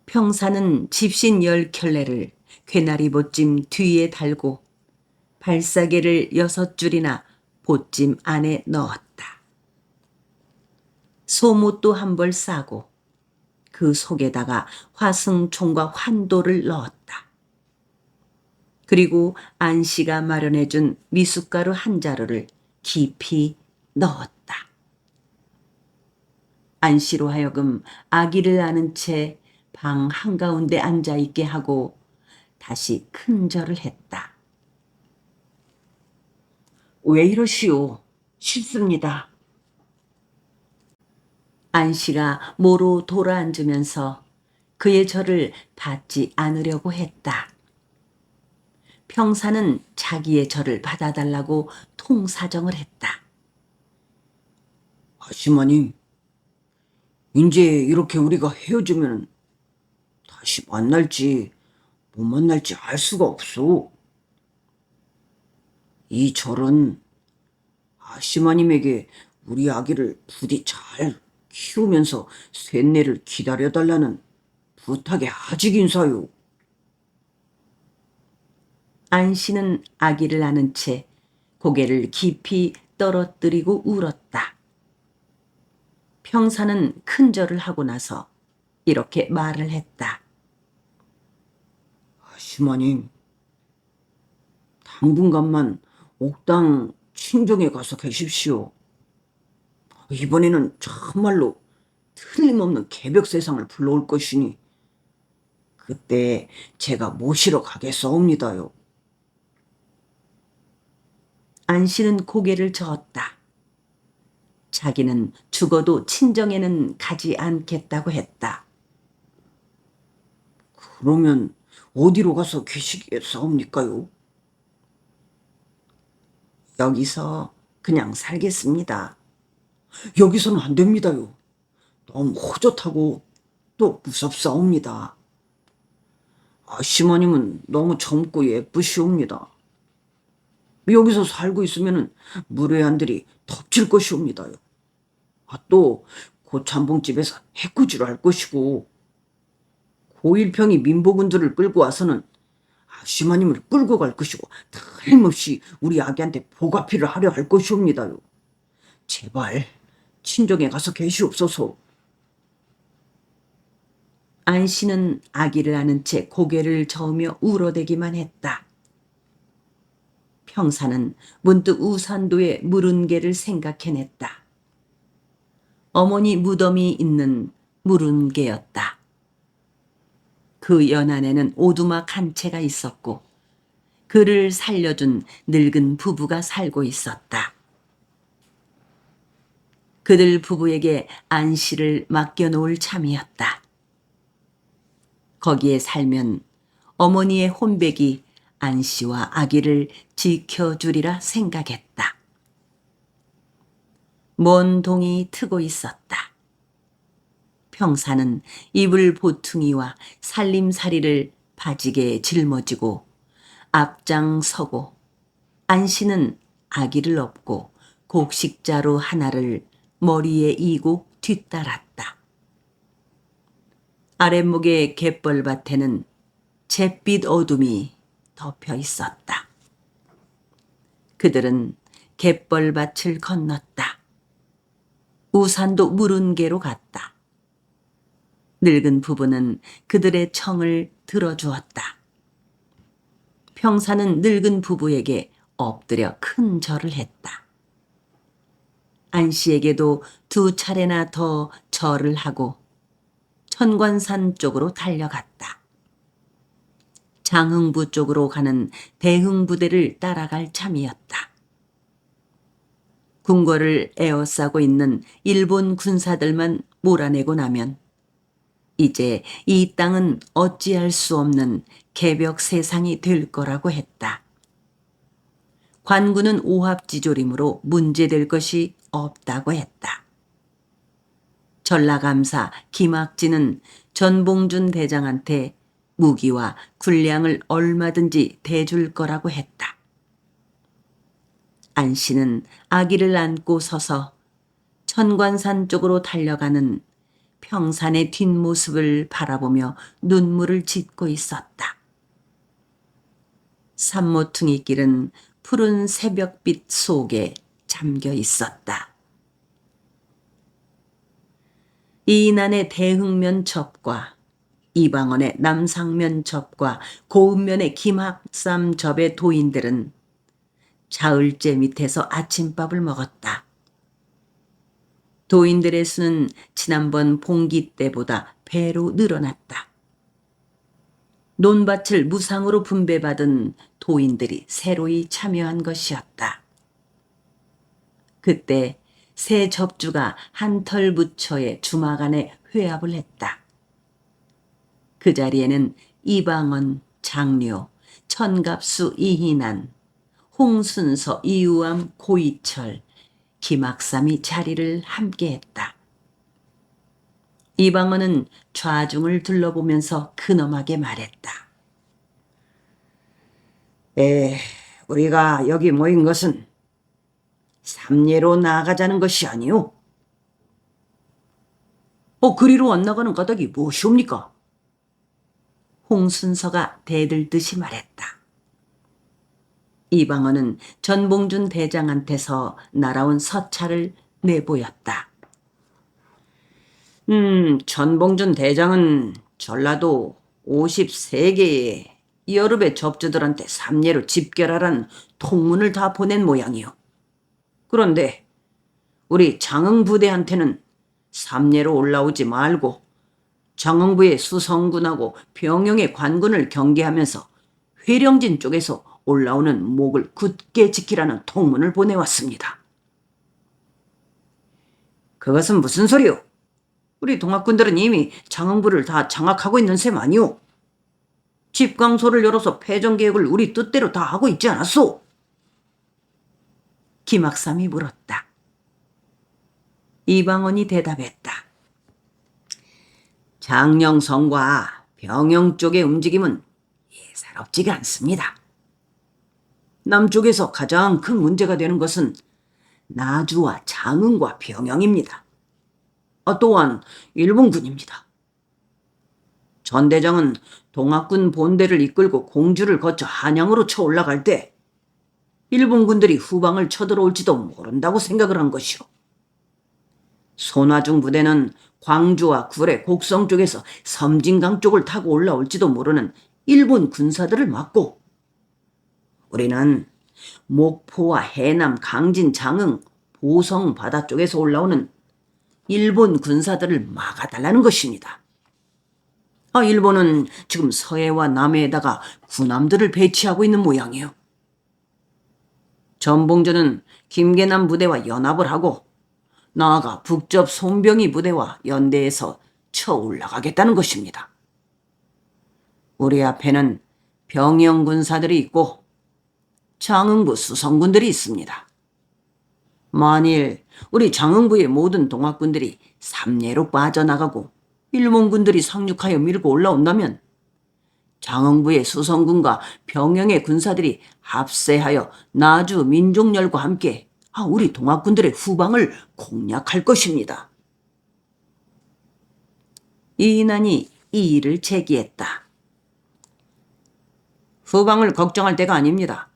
평사는 집신 10켤레를 괴나리 보찜 뒤에 달고 발사계를 6줄이나 보찜 안에 넣었다. 소못도 한 벌 싸고 그 속에다가 화승총과 환도를 넣었다. 그리고 안씨가 마련해준 미숫가루 한 자루를 깊이 넣었다. 안씨로 하여금 아기를 안은 채 방 한가운데 앉아있게 하고 다시 큰절을 했다. 왜 이러시오? 싫습니다. 안씨가 모로 돌아앉으면서 그의 절을 받지 않으려고 했다. 평사는 자기의 절을 받아달라고 통사정을 했다. 아시마님, 이제 이렇게 우리가 헤어지면 다시 만날지 못 만날지 알 수가 없소. 이 절은 아시마님에게 우리 아기를 부디 잘 키우면서 셋내를 기다려달라는 부탁이 아직 인사요. 안씨는 아기를 안은 채 고개를 깊이 떨어뜨리고 울었다. 평사는 큰절을 하고 나서 이렇게 말을 했다. 시마님, 당분간만 옥당 친정에 가서 계십시오. 이번에는 참말로 틀림없는 개벽 세상을 불러올 것이니 그때 제가 모시러 가겠사옵니다요. 안씨는 고개를 저었다. 자기는 죽어도 친정에는 가지 않겠다고 했다. 그러면 어디로 가서 계시겠사옵니까요? 여기서 그냥 살겠습니다. 여기서는 안 됩니다요. 너무 호젓하고 또 무섭사옵니다. 시마님은 너무 젊고 예쁘시옵니다. 여기서 살고 있으면 무례한들이 덮칠 것이옵니다요. 또 고참봉집에서 해꾸지를 할 것이고 고일평이 민복은들을 끌고 와서는 시마님을 끌고 갈 것이고 틀림없이 우리 아기한테 보가피를 하려 할 것이옵니다요. 제발 친정에 가서 계시옵소서. 안씨는 아기를 안은 채 고개를 저으며 울어대기만 했다. 평사는 문득 우산도의 물은개를 생각해냈다. 어머니 무덤이 있는 물은개였다. 그 연안에는 오두막 한 채가 있었고 그를 살려준 늙은 부부가 살고 있었다. 그들 부부에게 안씨를 맡겨놓을 참이었다. 거기에 살면 어머니의 혼백이 안씨와 아기를 지켜주리라 생각했다. 먼 동이 트고 있었다. 평사는 이불 보퉁이와 살림살이를 바지게 짊어지고 앞장서고 안씨는 아기를 업고 곡식자루 하나를 머리에 이고 뒤따랐다. 아랫목의 갯벌밭에는 잿빛 어둠이 덮여 있었다. 그들은 갯벌밭을 건넜다. 우산도 물은개로 갔다. 늙은 부부는 그들의 청을 들어주었다. 평사는 늙은 부부에게 엎드려 큰 절을 했다. 안씨에게도 2차례나 더 절을 하고 천관산 쪽으로 달려갔다. 장흥부 쪽으로 가는 대흥부대를 따라갈 참이었다. 궁궐을 에워싸고 있는 일본 군사들만 몰아내고 나면 이제 이 땅은 어찌할 수 없는 개벽 세상이 될 거라고 했다. 관군은 오합지졸이므로 문제될 것이 없다고 했다. 전라감사 김학진은 전봉준 대장한테 무기와 군량을 얼마든지 대줄 거라고 했다. 안씨는 아기를 안고 서서 천관산 쪽으로 달려가는 평산의 뒷모습을 바라보며 눈물을 짓고 있었다. 산모퉁이 길은 푸른 새벽빛 속에 잠겨 있었다. 이인안의 대흥면 접과 이방원의 남상면 접과 고읍면의 김학삼 접의 도인들은 자을제 밑에서 아침밥을 먹었다. 도인들의 수는 지난번 봉기 때보다 배로 늘어났다. 논밭을 무상으로 분배받은 도인들이 새로이 참여한 것이었다. 그때 새 접주가 한털 부처의 주막 안에 회합을 했다. 그 자리에는 이방원, 장료, 천갑수 이희난, 홍순서, 이우암, 고이철, 김학삼이 자리를 함께했다. 이방원은 좌중을 둘러보면서 근엄하게 말했다. 우리가 여기 모인 것은 삼례로 나아가자는 것이 아니오. 그리로 안 나가는 까닭이 무엇이옵니까? 홍순서가 대들듯이 말했다. 이방원은 전봉준 대장한테서 날아온 서찰을 내보였다. 전봉준 대장은 전라도 53개의 여름의 접주들한테 삼례로 집결하란 통문을 다 보낸 모양이요. 그런데 우리 장흥부대한테는 삼례로 올라오지 말고 장흥부의 수성군하고 병영의 관군을 경계하면서 회령진 쪽에서 올라오는 목을 굳게 지키라는 통문을 보내왔습니다. 그것은 무슨 소리요? 우리 동학군들은 이미 장흥부를 다 장악하고 있는 셈 아니오? 집강소를 열어서 패전 계획을 우리 뜻대로 다 하고 있지 않았소? 김학삼이 물었다. 이방원이 대답했다. 장령성과 병영 쪽의 움직임은 예사롭지가 않습니다. 남쪽에서 가장 큰 문제가 되는 것은 나주와 장흥과 병영입니다. 또한 일본군입니다. 전 대장은 동학군 본대를 이끌고 공주를 거쳐 한양으로 쳐 올라갈 때 일본군들이 후방을 쳐들어올지도 모른다고 생각을 한 것이오. 손화중 부대는 광주와 구례, 곡성 쪽에서 섬진강 쪽을 타고 올라올지도 모르는 일본 군사들을 막고, 우리는 목포와 해남, 강진, 장흥, 보성 바다 쪽에서 올라오는 일본 군사들을 막아달라는 것입니다. 일본은 지금 서해와 남해에다가 군함들을 배치하고 있는 모양이에요. 전봉준은 김계남 부대와 연합을 하고 나아가 북접 손병희 부대와 연대해서 쳐 올라가겠다는 것입니다. 우리 앞에는 병영 군사들이 있고 장흥부 수성군들이 있습니다. 만일 우리 장흥부의 모든 동학군들이 삼례로 빠져나가고 일본군들이 상륙하여 밀고 올라온다면 장흥부의 수성군과 병영의 군사들이 합세하여 나주 민족열과 함께 우리 동학군들의 후방을 공략할 것입니다. 이인환이 이 일을 제기했다. 후방을 걱정할 때가 아닙니다.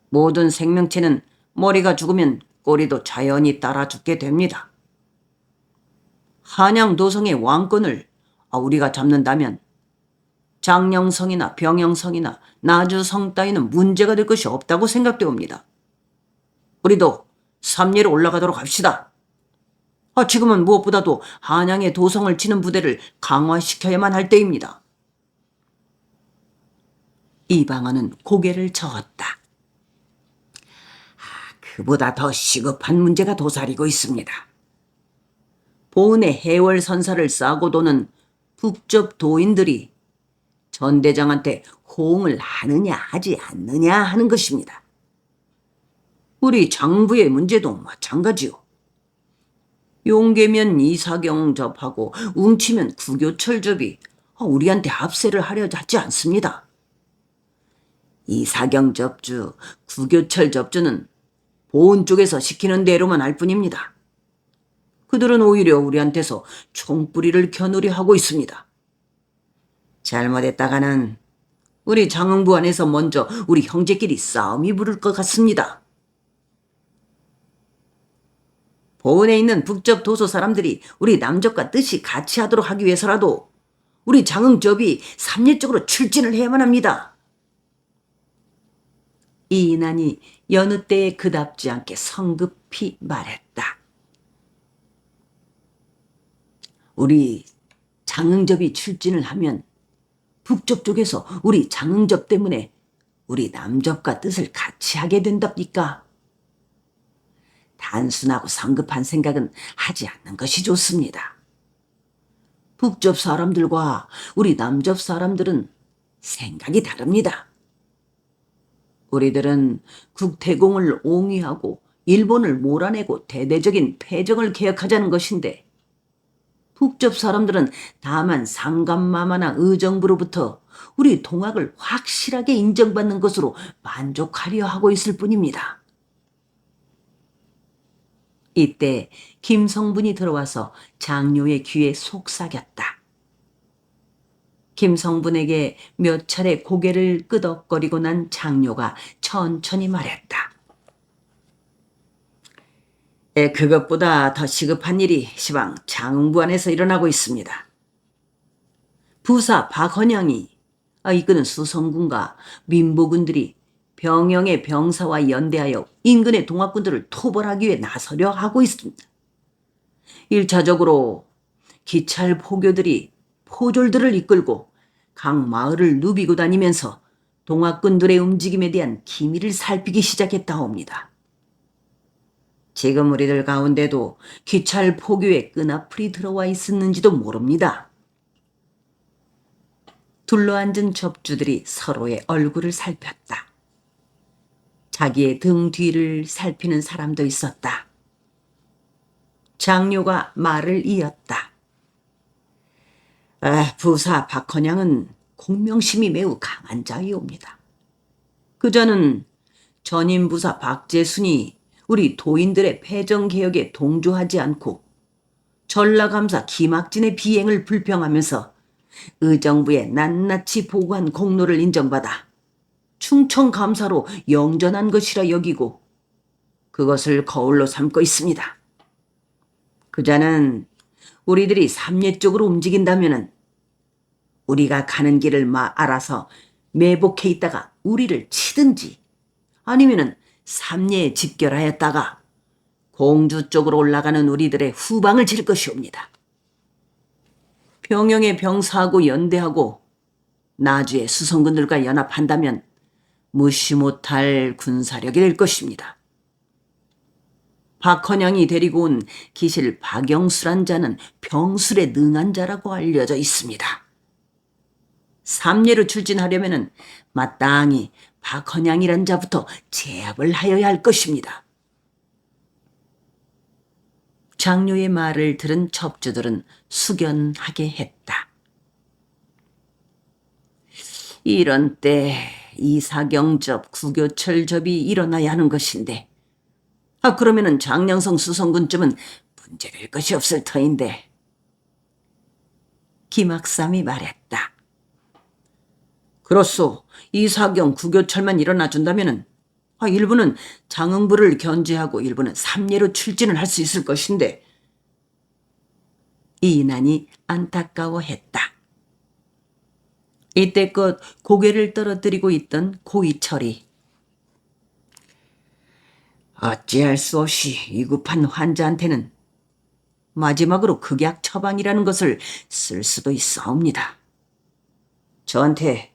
모든 생명체는 머리가 죽으면 꼬리도 자연히 따라 죽게 됩니다. 한양 도성의 왕권을 우리가 잡는다면 장령성이나 병영성이나 나주성 따위는 문제가 될 것이 없다고 생각되옵니다. 우리도 삼례로 올라가도록 합시다. 지금은 무엇보다도 한양의 도성을 치는 부대를 강화시켜야만 할 때입니다. 이방원은 고개를 저었다. 그보다 더 시급한 문제가 도사리고 있습니다. 보은의 해월 선사를 싸고 도는 북접 도인들이 전 대장한테 호응을 하느냐 하지 않느냐 하는 것입니다. 우리 장부의 문제도 마찬가지요. 용계면 이사경 접하고 웅치면 구교철 접이 우리한테 합세를 하려 하지 않습니다. 이사경 접주, 구교철 접주는 보은 쪽에서 시키는 대로만 할 뿐입니다. 그들은 오히려 우리한테서 총뿌리를 겨누려 하고 있습니다. 잘못했다가는 우리 장흥부 안에서 먼저 우리 형제끼리 싸움이 부를 것 같습니다. 보은에 있는 북접 도소 사람들이 우리 남접과 뜻이 같이 하도록 하기 위해서라도 우리 장흥접이 삼례 쪽으로 출진을 해야만 합니다. 이인환이 여느 때에 그답지 않게 성급히 말했다. 우리 장흥접이 출진을 하면 북접 쪽에서 우리 장흥접 때문에 우리 남접과 뜻을 같이 하게 된답니까? 단순하고 성급한 생각은 하지 않는 것이 좋습니다. 북접 사람들과 우리 남접 사람들은 생각이 다릅니다. 우리들은 국태공을 옹위하고 일본을 몰아내고 대대적인 패정을 개혁하자는 것인데, 북접 사람들은 다만 상감마마나 의정부로부터 우리 동학을 확실하게 인정받는 것으로 만족하려 하고 있을 뿐입니다. 이때 김성분이 들어와서 장료의 귀에 속삭였다. 김성분에게 몇 차례 고개를 끄덕거리고 난 장녀가 천천히 말했다. 그것보다 더 시급한 일이 시방 장흥부 안에서 일어나고 있습니다. 부사 박헌양이 이끄는 수성군과 민보군들이 병영의 병사와 연대하여 인근의 동학군들을 토벌하기 위해 나서려 하고 있습니다. 1차적으로 기찰 포교들이 포졸들을 이끌고 각 마을을 누비고 다니면서 동학군들의 움직임에 대한 기밀을 살피기 시작했다옵니다. 지금 우리들 가운데도 기찰 포교에 끈앞풀이 들어와 있었는지도 모릅니다. 둘러앉은 접주들이 서로의 얼굴을 살폈다. 자기의 등 뒤를 살피는 사람도 있었다. 장녀가 말을 이었다. 부사 박헌양은 공명심이 매우 강한 자이옵니다. 그자는 전임 부사 박재순이 우리 도인들의 패정개혁에 동조하지 않고 전라감사 김학진의 비행을 불평하면서 의정부에 낱낱이 보고한 공로를 인정받아 충청감사로 영전한 것이라 여기고 그것을 거울로 삼고 있습니다. 그자는 우리들이 삼례 쪽으로 움직인다면은 우리가 가는 길을 알아서 매복해 있다가 우리를 치든지 아니면은 삼례에 집결하였다가 공주 쪽으로 올라가는 우리들의 후방을 칠 것이옵니다. 병영의 병사하고 연대하고 나주의 수성군들과 연합한다면 무시 못할 군사력이 될 것입니다. 박헌양이 데리고 온 기실 박영수란 자는 병술에 능한 자라고 알려져 있습니다. 삼례로 출진하려면 마땅히 박헌양이란 자부터 제압을 하여야 할 것입니다. 장녀의 말을 들은 첩주들은 숙연하게 했다. 이런 때 이사경접, 구교철접이 일어나야 하는 것인데 그러면은 장량성 수성군쯤은 문제될 것이 없을 터인데. 김학삼이 말했다. 그렇소. 이사경, 구교철만 일어나 준다면은 일부는 장흥부를 견제하고 일부는 삼례로 출진을 할 수 있을 것인데. 이인환이 안타까워했다. 이때껏 고개를 떨어뜨리고 있던 고이철이 어찌할 수 없이 위급한 환자한테는 마지막으로 극약 처방이라는 것을 쓸 수도 있사옵니다. 저한테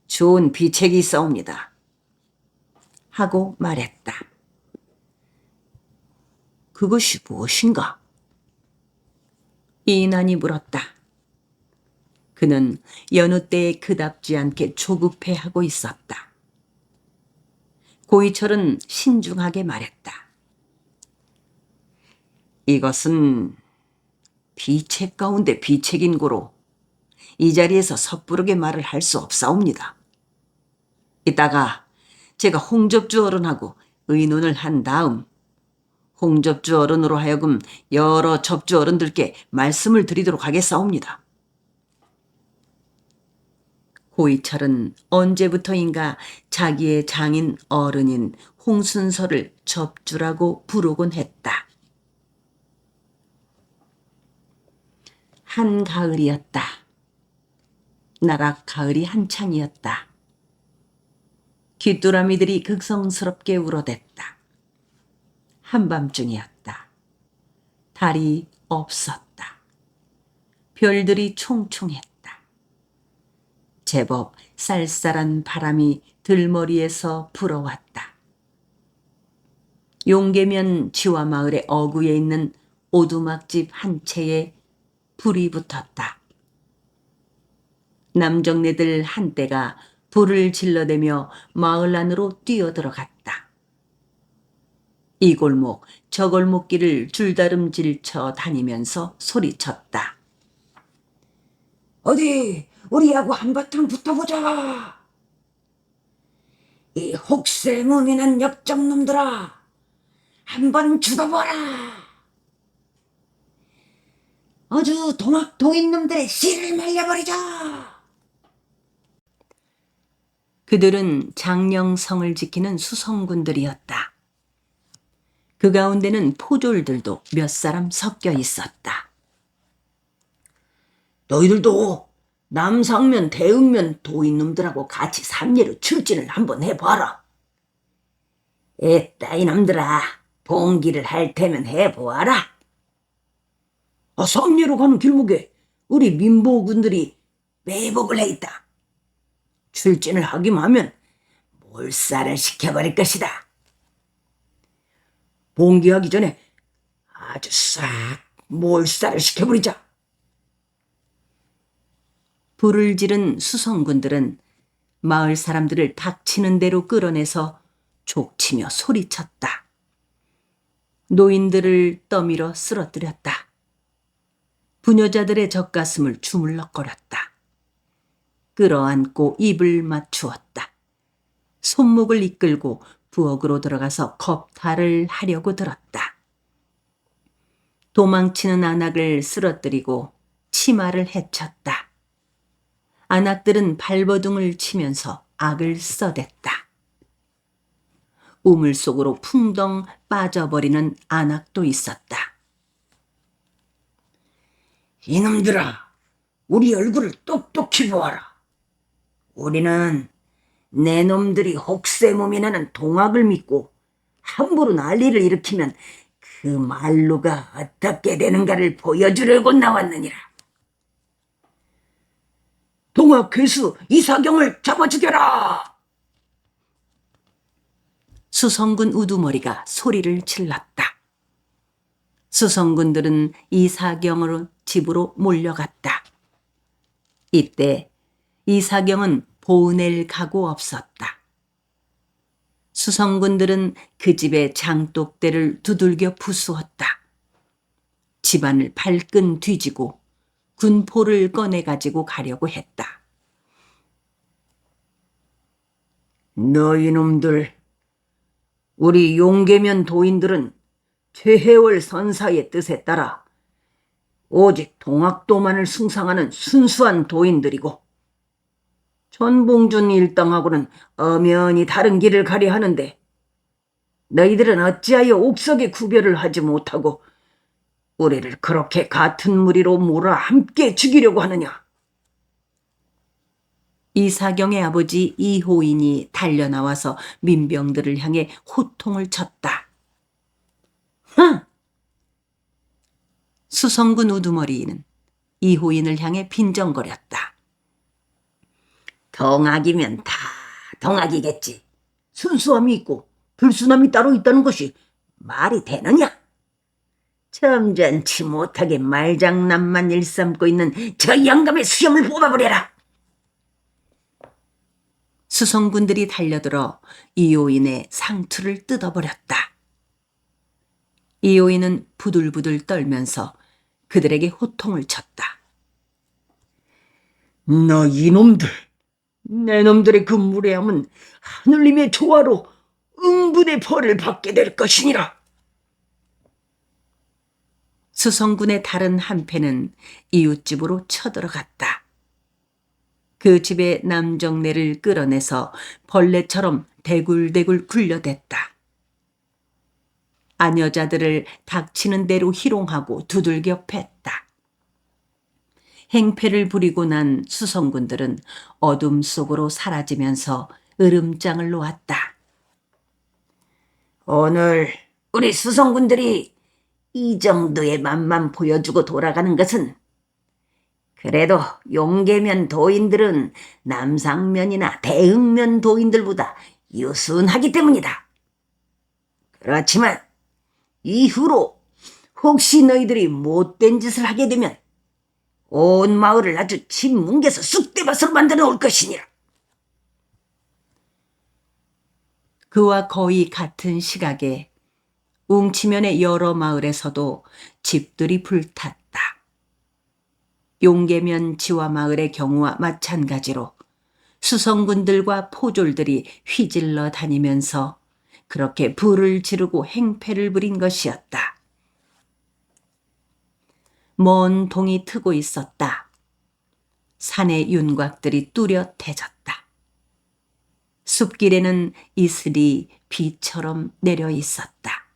좋은 비책이 있사옵니다. 하고 말했다. 그것이 무엇인가? 이인환이 물었다. 그는 여느 때에 그답지 않게 조급해하고 있었다. 고이철은 신중하게 말했다. 이것은 비책 가운데 비책인 고로 이 자리에서 섣부르게 말을 할 수 없사옵니다. 이따가 제가 홍접주 어른하고 의논을 한 다음 홍접주 어른으로 하여금 여러 접주 어른들께 말씀을 드리도록 하겠사옵니다. 고이철은 언제부터인가 자기의 장인 어른인 홍순서를 접주라고 부르곤 했다. 한가을이었다. 나락 가을이 한창이었다. 귀뚜라미들이 극성스럽게 울어댔다. 한밤중이었다. 달이 없었다. 별들이 총총했다. 제법 쌀쌀한 바람이 들머리에서 불어왔다. 용계면 지화마을의 어구에 있는 오두막집 한 채에 불이 붙었다. 남정네들 한때가 불을 질러대며 마을 안으로 뛰어들어갔다. 이 골목 저 골목길을 줄다름질쳐 다니면서 소리쳤다. 어디 우리하고 한바탕 붙어보자. 이 혹세무민한 역적놈들아, 한번 죽어보라. 아주 동학동인 놈들의 씨를 말려버리자. 그들은 장령성을 지키는 수성군들이었다. 그 가운데는 포졸들도 몇 사람 섞여 있었다. 너희들도 남상면, 대흥면 도인놈들하고 같이 삼례로 출진을 한번 해봐라. 에따 이놈들아, 봉기를 할 테면 해보아라. 삼례로 가는 길목에 우리 민보군들이 매복을 해 있다. 출진을 하기만 하면 몰살을 시켜버릴 것이다. 봉기하기 전에 아주 싹 몰살을 시켜버리자. 불을 지른 수성군들은 마을 사람들을 닥치는 대로 끌어내서 족치며 소리쳤다. 노인들을 떠밀어 쓰러뜨렸다. 부녀자들의 젖가슴을 주물럭거렸다. 끌어안고 입을 맞추었다. 손목을 이끌고 부엌으로 들어가서 겁탈을 하려고 들었다. 도망치는 안악을 쓰러뜨리고 치마를 헤쳤다. 안악들은 발버둥을 치면서 악을 써댔다. 우물 속으로 풍덩 빠져버리는 안악도 있었다. 이놈들아, 우리 얼굴을 똑똑히 보아라. 우리는 내 놈들이 혹세무민 하는 동학을 믿고 함부로 난리를 일으키면 그 말로가 어떻게 되는가를 보여주려고 나왔느니라. 동학 괴수 이사경을 잡아 죽여라. 수성군 우두머리가 소리를 질렀다. 수성군들은 이사경으로 집으로 몰려갔다. 이때 이사경은 보은낼 각오 없었다. 수성군들은 그 집의 장독대를 두들겨 부수었다. 집안을 발끈 뒤지고 군포를 꺼내가지고 가려고 했다. 너희놈들, 우리 용계면 도인들은 최해월 선사의 뜻에 따라 오직 동학도만을 숭상하는 순수한 도인들이고 전봉준 일당하고는 엄연히 다른 길을 가려 하는데 너희들은 어찌하여 옥석의 구별을 하지 못하고 우리를 그렇게 같은 무리로 몰아 함께 죽이려고 하느냐? 이사경의 아버지 이호인이 달려나와서 민병들을 향해 호통을 쳤다. 흥! 수성군 우두머리는 이호인을 향해 빈정거렸다. 동학이면 다 동학이겠지. 순수함이 있고 불순함이 따로 있다는 것이 말이 되느냐? 점잖지 못하게 말장난만 일삼고 있는 저 영감의 수염을 뽑아버려라. 수성군들이 달려들어 이호인의 상투를 뜯어버렸다. 이호인은 부들부들 떨면서 그들에게 호통을 쳤다. 너 이놈들, 내 놈들의 그 무례함은 하늘님의 조화로 응분의 벌을 받게 될 것이니라. 수성군의 다른 한패는 이웃집으로 쳐들어갔다. 그 집의 남정네를 끌어내서 벌레처럼 대굴대굴 굴려댔다. 아녀자들을 닥치는 대로 희롱하고 두들겨 팼다. 행패를 부리고 난 수성군들은 어둠 속으로 사라지면서 으름장을 놓았다. 오늘 우리 수성군들이 이 정도의 맛만 보여주고 돌아가는 것은 그래도 용계면 도인들은 남상면이나 대흥면 도인들보다 유순하기 때문이다. 그렇지만 이후로 혹시 너희들이 못된 짓을 하게 되면 온 마을을 아주 집 뭉개서 쑥대밭으로 만들어 놓을 것이니라. 그와 거의 같은 시각에 웅치면의 여러 마을에서도 집들이 불탔다. 용계면 지화 마을의 경우와 마찬가지로 수성군들과 포졸들이 휘질러 다니면서 그렇게 불을 지르고 행패를 부린 것이었다. 먼 동이 트고 있었다. 산의 윤곽들이 뚜렷해졌다. 숲길에는 이슬이 비처럼 내려 있었다.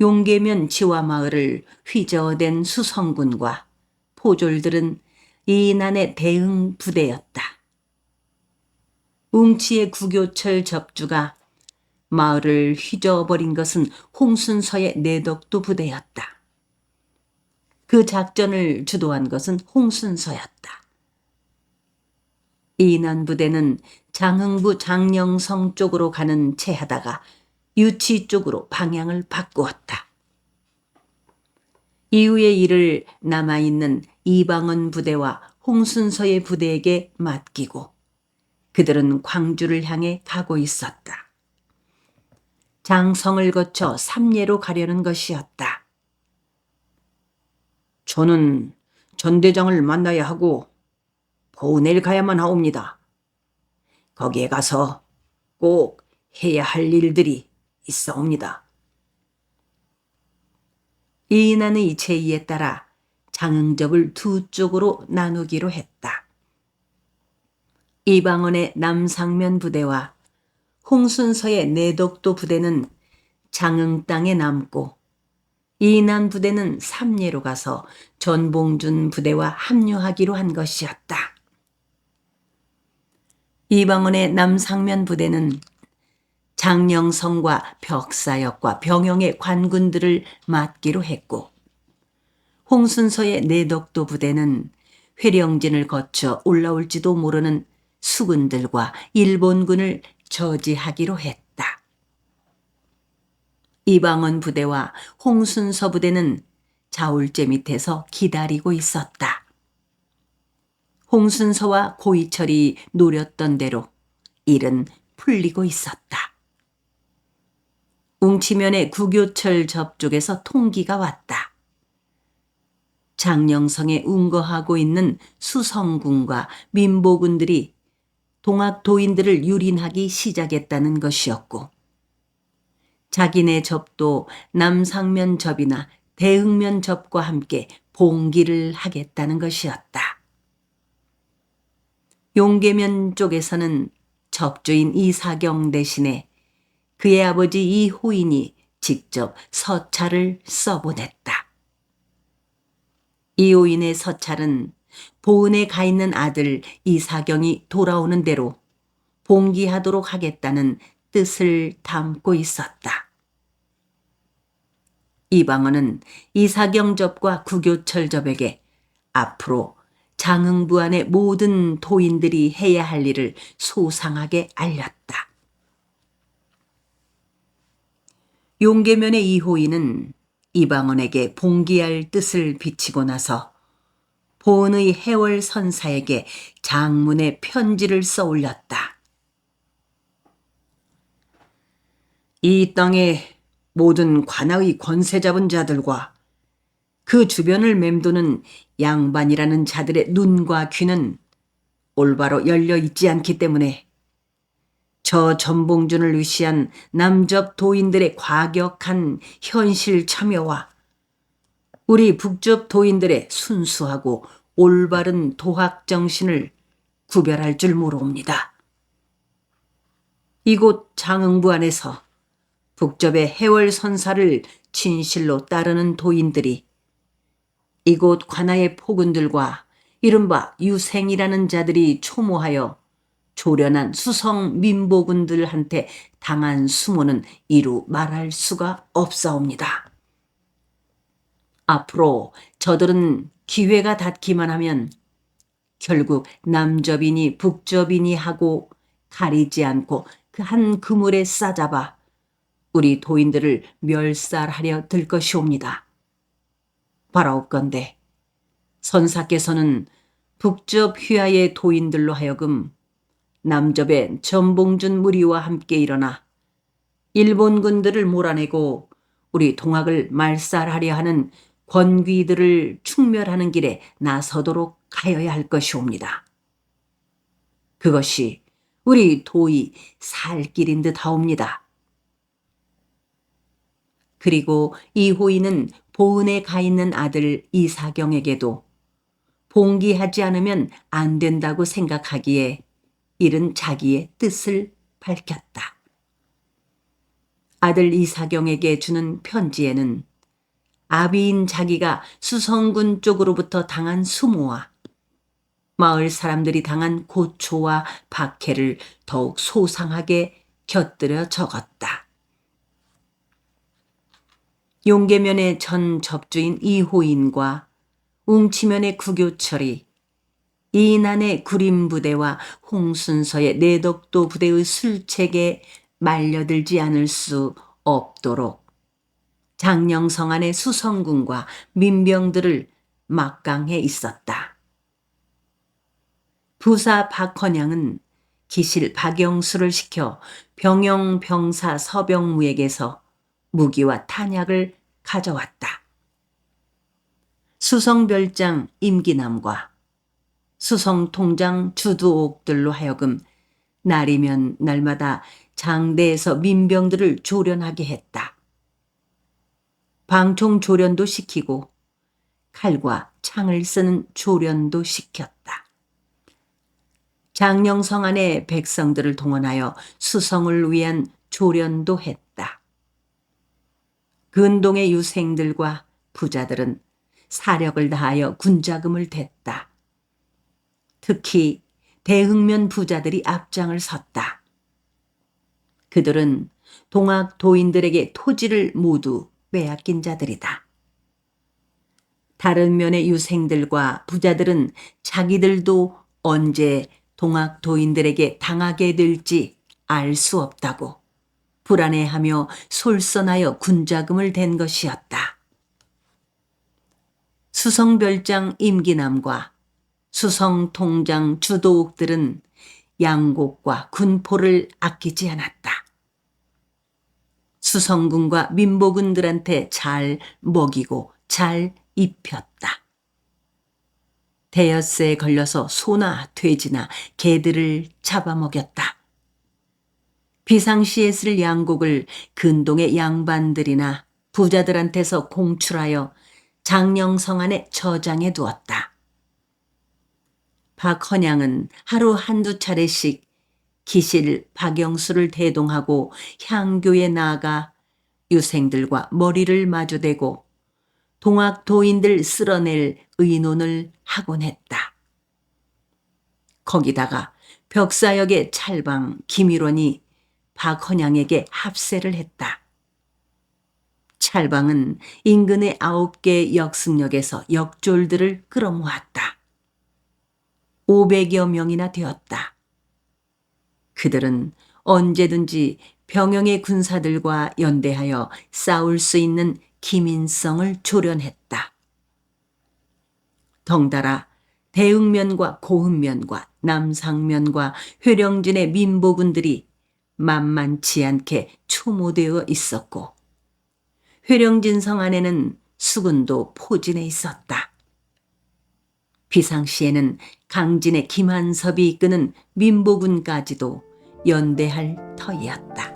용계면 지화마을을 휘저어댄 수성군과 포졸들은 이난의 대응 부대였다. 웅치의 구교철 접주가 마을을 휘저어버린 것은 홍순서의 내덕도 부대였다. 그 작전을 주도한 것은 홍순서였다. 이난 부대는 장흥부 장령성 쪽으로 가는 채하다가 유치 쪽으로 방향을 바꾸었다. 이후의 일을 남아있는 이방원 부대와 홍순서의 부대에게 맡기고 그들은 광주를 향해 가고 있었다. 장성을 거쳐 삼례로 가려는 것이었다. 저는 전대장을 만나야 하고 보내일 가야만 하옵니다. 거기에 가서 꼭 해야 할 일들이 있사옵니다. 이인한의 제의에 따라 장흥접을 두 쪽으로 나누기로 했다. 이방원의 남상면 부대와 홍순서의 내덕도 부대는 장흥 땅에 남고 이난 부대는 삼례로 가서 전봉준 부대와 합류하기로 한 것이었다. 이방원의 남상면 부대는 장령성과 벽사역과 병영의 관군들을 맡기로 했고 홍순서의 내덕도 부대는 회령진을 거쳐 올라올지도 모르는 수군들과 일본군을 저지하기로 했다. 이방원 부대와 홍순서 부대는 자울제 밑에서 기다리고 있었다. 홍순서와 고이철이 노렸던 대로 일은 풀리고 있었다. 웅치면의 구교철 접쪽에서 통기가 왔다. 장령성에 운거하고 있는 수성군과 민보군들이 동학도인들을 유린하기 시작했다는 것이었고 자기네 접도 남상면 접이나 대흥면 접과 함께 봉기를 하겠다는 것이었다. 용계면 쪽에서는 접주인 이사경 대신에 그의 아버지 이호인이 직접 서찰을 써보냈다. 이호인의 서찰은 보은에 가 있는 아들 이사경이 돌아오는 대로 봉기하도록 하겠다는 뜻을 담고 있었다. 이방원은 이사경 접과 구교철 접에게 앞으로 장흥부 안의 모든 도인들이 해야 할 일을 소상하게 알렸다. 용계면의 이호인은 이방원에게 봉기할 뜻을 비치고 나서 보은의 해월 선사에게 장문의 편지를 써올렸다. 이 땅의 모든 관아의 권세 잡은 자들과 그 주변을 맴도는 양반이라는 자들의 눈과 귀는 올바로 열려 있지 않기 때문에 저 전봉준을 위시한 남접 도인들의 과격한 현실 참여와 우리 북접 도인들의 순수하고 올바른 도학 정신을 구별할 줄 모르옵니다. 이곳 장흥부 안에서 북접의 해월 선사를 진실로 따르는 도인들이 이곳 관아의 포군들과 이른바 유생이라는 자들이 초모하여 조련한 수성 민보군들한테 당한 수모는 이루 말할 수가 없사옵니다. 앞으로 저들은 기회가 닿기만 하면 결국 남접이니 북접이니 하고 가리지 않고 그 한 그물에 싸잡아 우리 도인들을 멸살하려 들 것이옵니다. 바라옵건대 선사께서는 북접 휘하의 도인들로 하여금 남접의 전봉준 무리와 함께 일어나 일본군들을 몰아내고 우리 동학을 말살하려 하는 권귀들을 충멸하는 길에 나서도록 하여야 할 것이옵니다. 그것이 우리 도의 살 길인 듯 하옵니다. 그리고 이호인은 보은에 가 있는 아들 이사경에게도 봉기하지 않으면 안 된다고 생각하기에 이른 자기의 뜻을 밝혔다. 아들 이사경에게 주는 편지에는 아비인 자기가 수성군 쪽으로부터 당한 수모와 마을 사람들이 당한 고초와 박해를 더욱 소상하게 곁들여 적었다. 용계면의 전 접주인 이호인과 웅치면의 구교철이 이인한의 구림부대와 홍순서의 내덕도 부대의 술책에 말려들지 않을 수 없도록 장령성 안의 수성군과 민병들을 막강해 있었다. 부사 박헌양은 기실 박영수를 시켜 병영 병사 서병무에게서 무기와 탄약을 가져왔다. 수성별장 임기남과 수성통장 주두옥들로 하여금 날이면 날마다 장대에서 민병들을 조련하게 했다. 방총 조련도 시키고 칼과 창을 쓰는 조련도 시켰다. 장령성 안의 백성들을 동원하여 수성을 위한 조련도 했다. 근동의 유생들과 부자들은 사력을 다하여 군자금을 댔다. 특히 대흥면 부자들이 앞장을 섰다. 그들은 동학 도인들에게 토지를 모두 빼앗긴 자들이다. 다른 면의 유생들과 부자들은 자기들도 언제 동학 도인들에게 당하게 될지 알 수 없다고 불안해하며 솔선하여 군자금을 댄 것이었다. 수성별장 임기남과 수성통장 주도옥들은 양곡과 군포를 아끼지 않았다. 수성군과 민보군들한테 잘 먹이고 잘 입혔다. 대여세에 걸려서 소나 돼지나 개들을 잡아먹였다. 비상시에 쓸 양곡을 근동의 양반들이나 부자들한테서 공출하여 장령성 안에 저장해 두었다. 박헌양은 하루 한두 차례씩 기실 박영수를 대동하고 향교에 나아가 유생들과 머리를 마주대고 동학 도인들 쓸어낼 의논을 하곤 했다. 거기다가 벽사역의 찰방 김일원이 박헌양에게 합세를 했다. 찰방은 인근의 9개 역승역에서 역졸들을 끌어모았다. 500여 명이나 되었다. 그들은 언제든지 병영의 군사들과 연대하여 싸울 수 있는 기민성을 조련했다. 덩달아 대흥면과 고흥면과 남상면과 회령진의 민보군들이 만만치 않게 추모되어 있었고 회령진 성 안에는 수군도 포진해 있었다. 비상시에는 강진의 김한섭이 이끄는 민보군까지도 연대할 터이었다.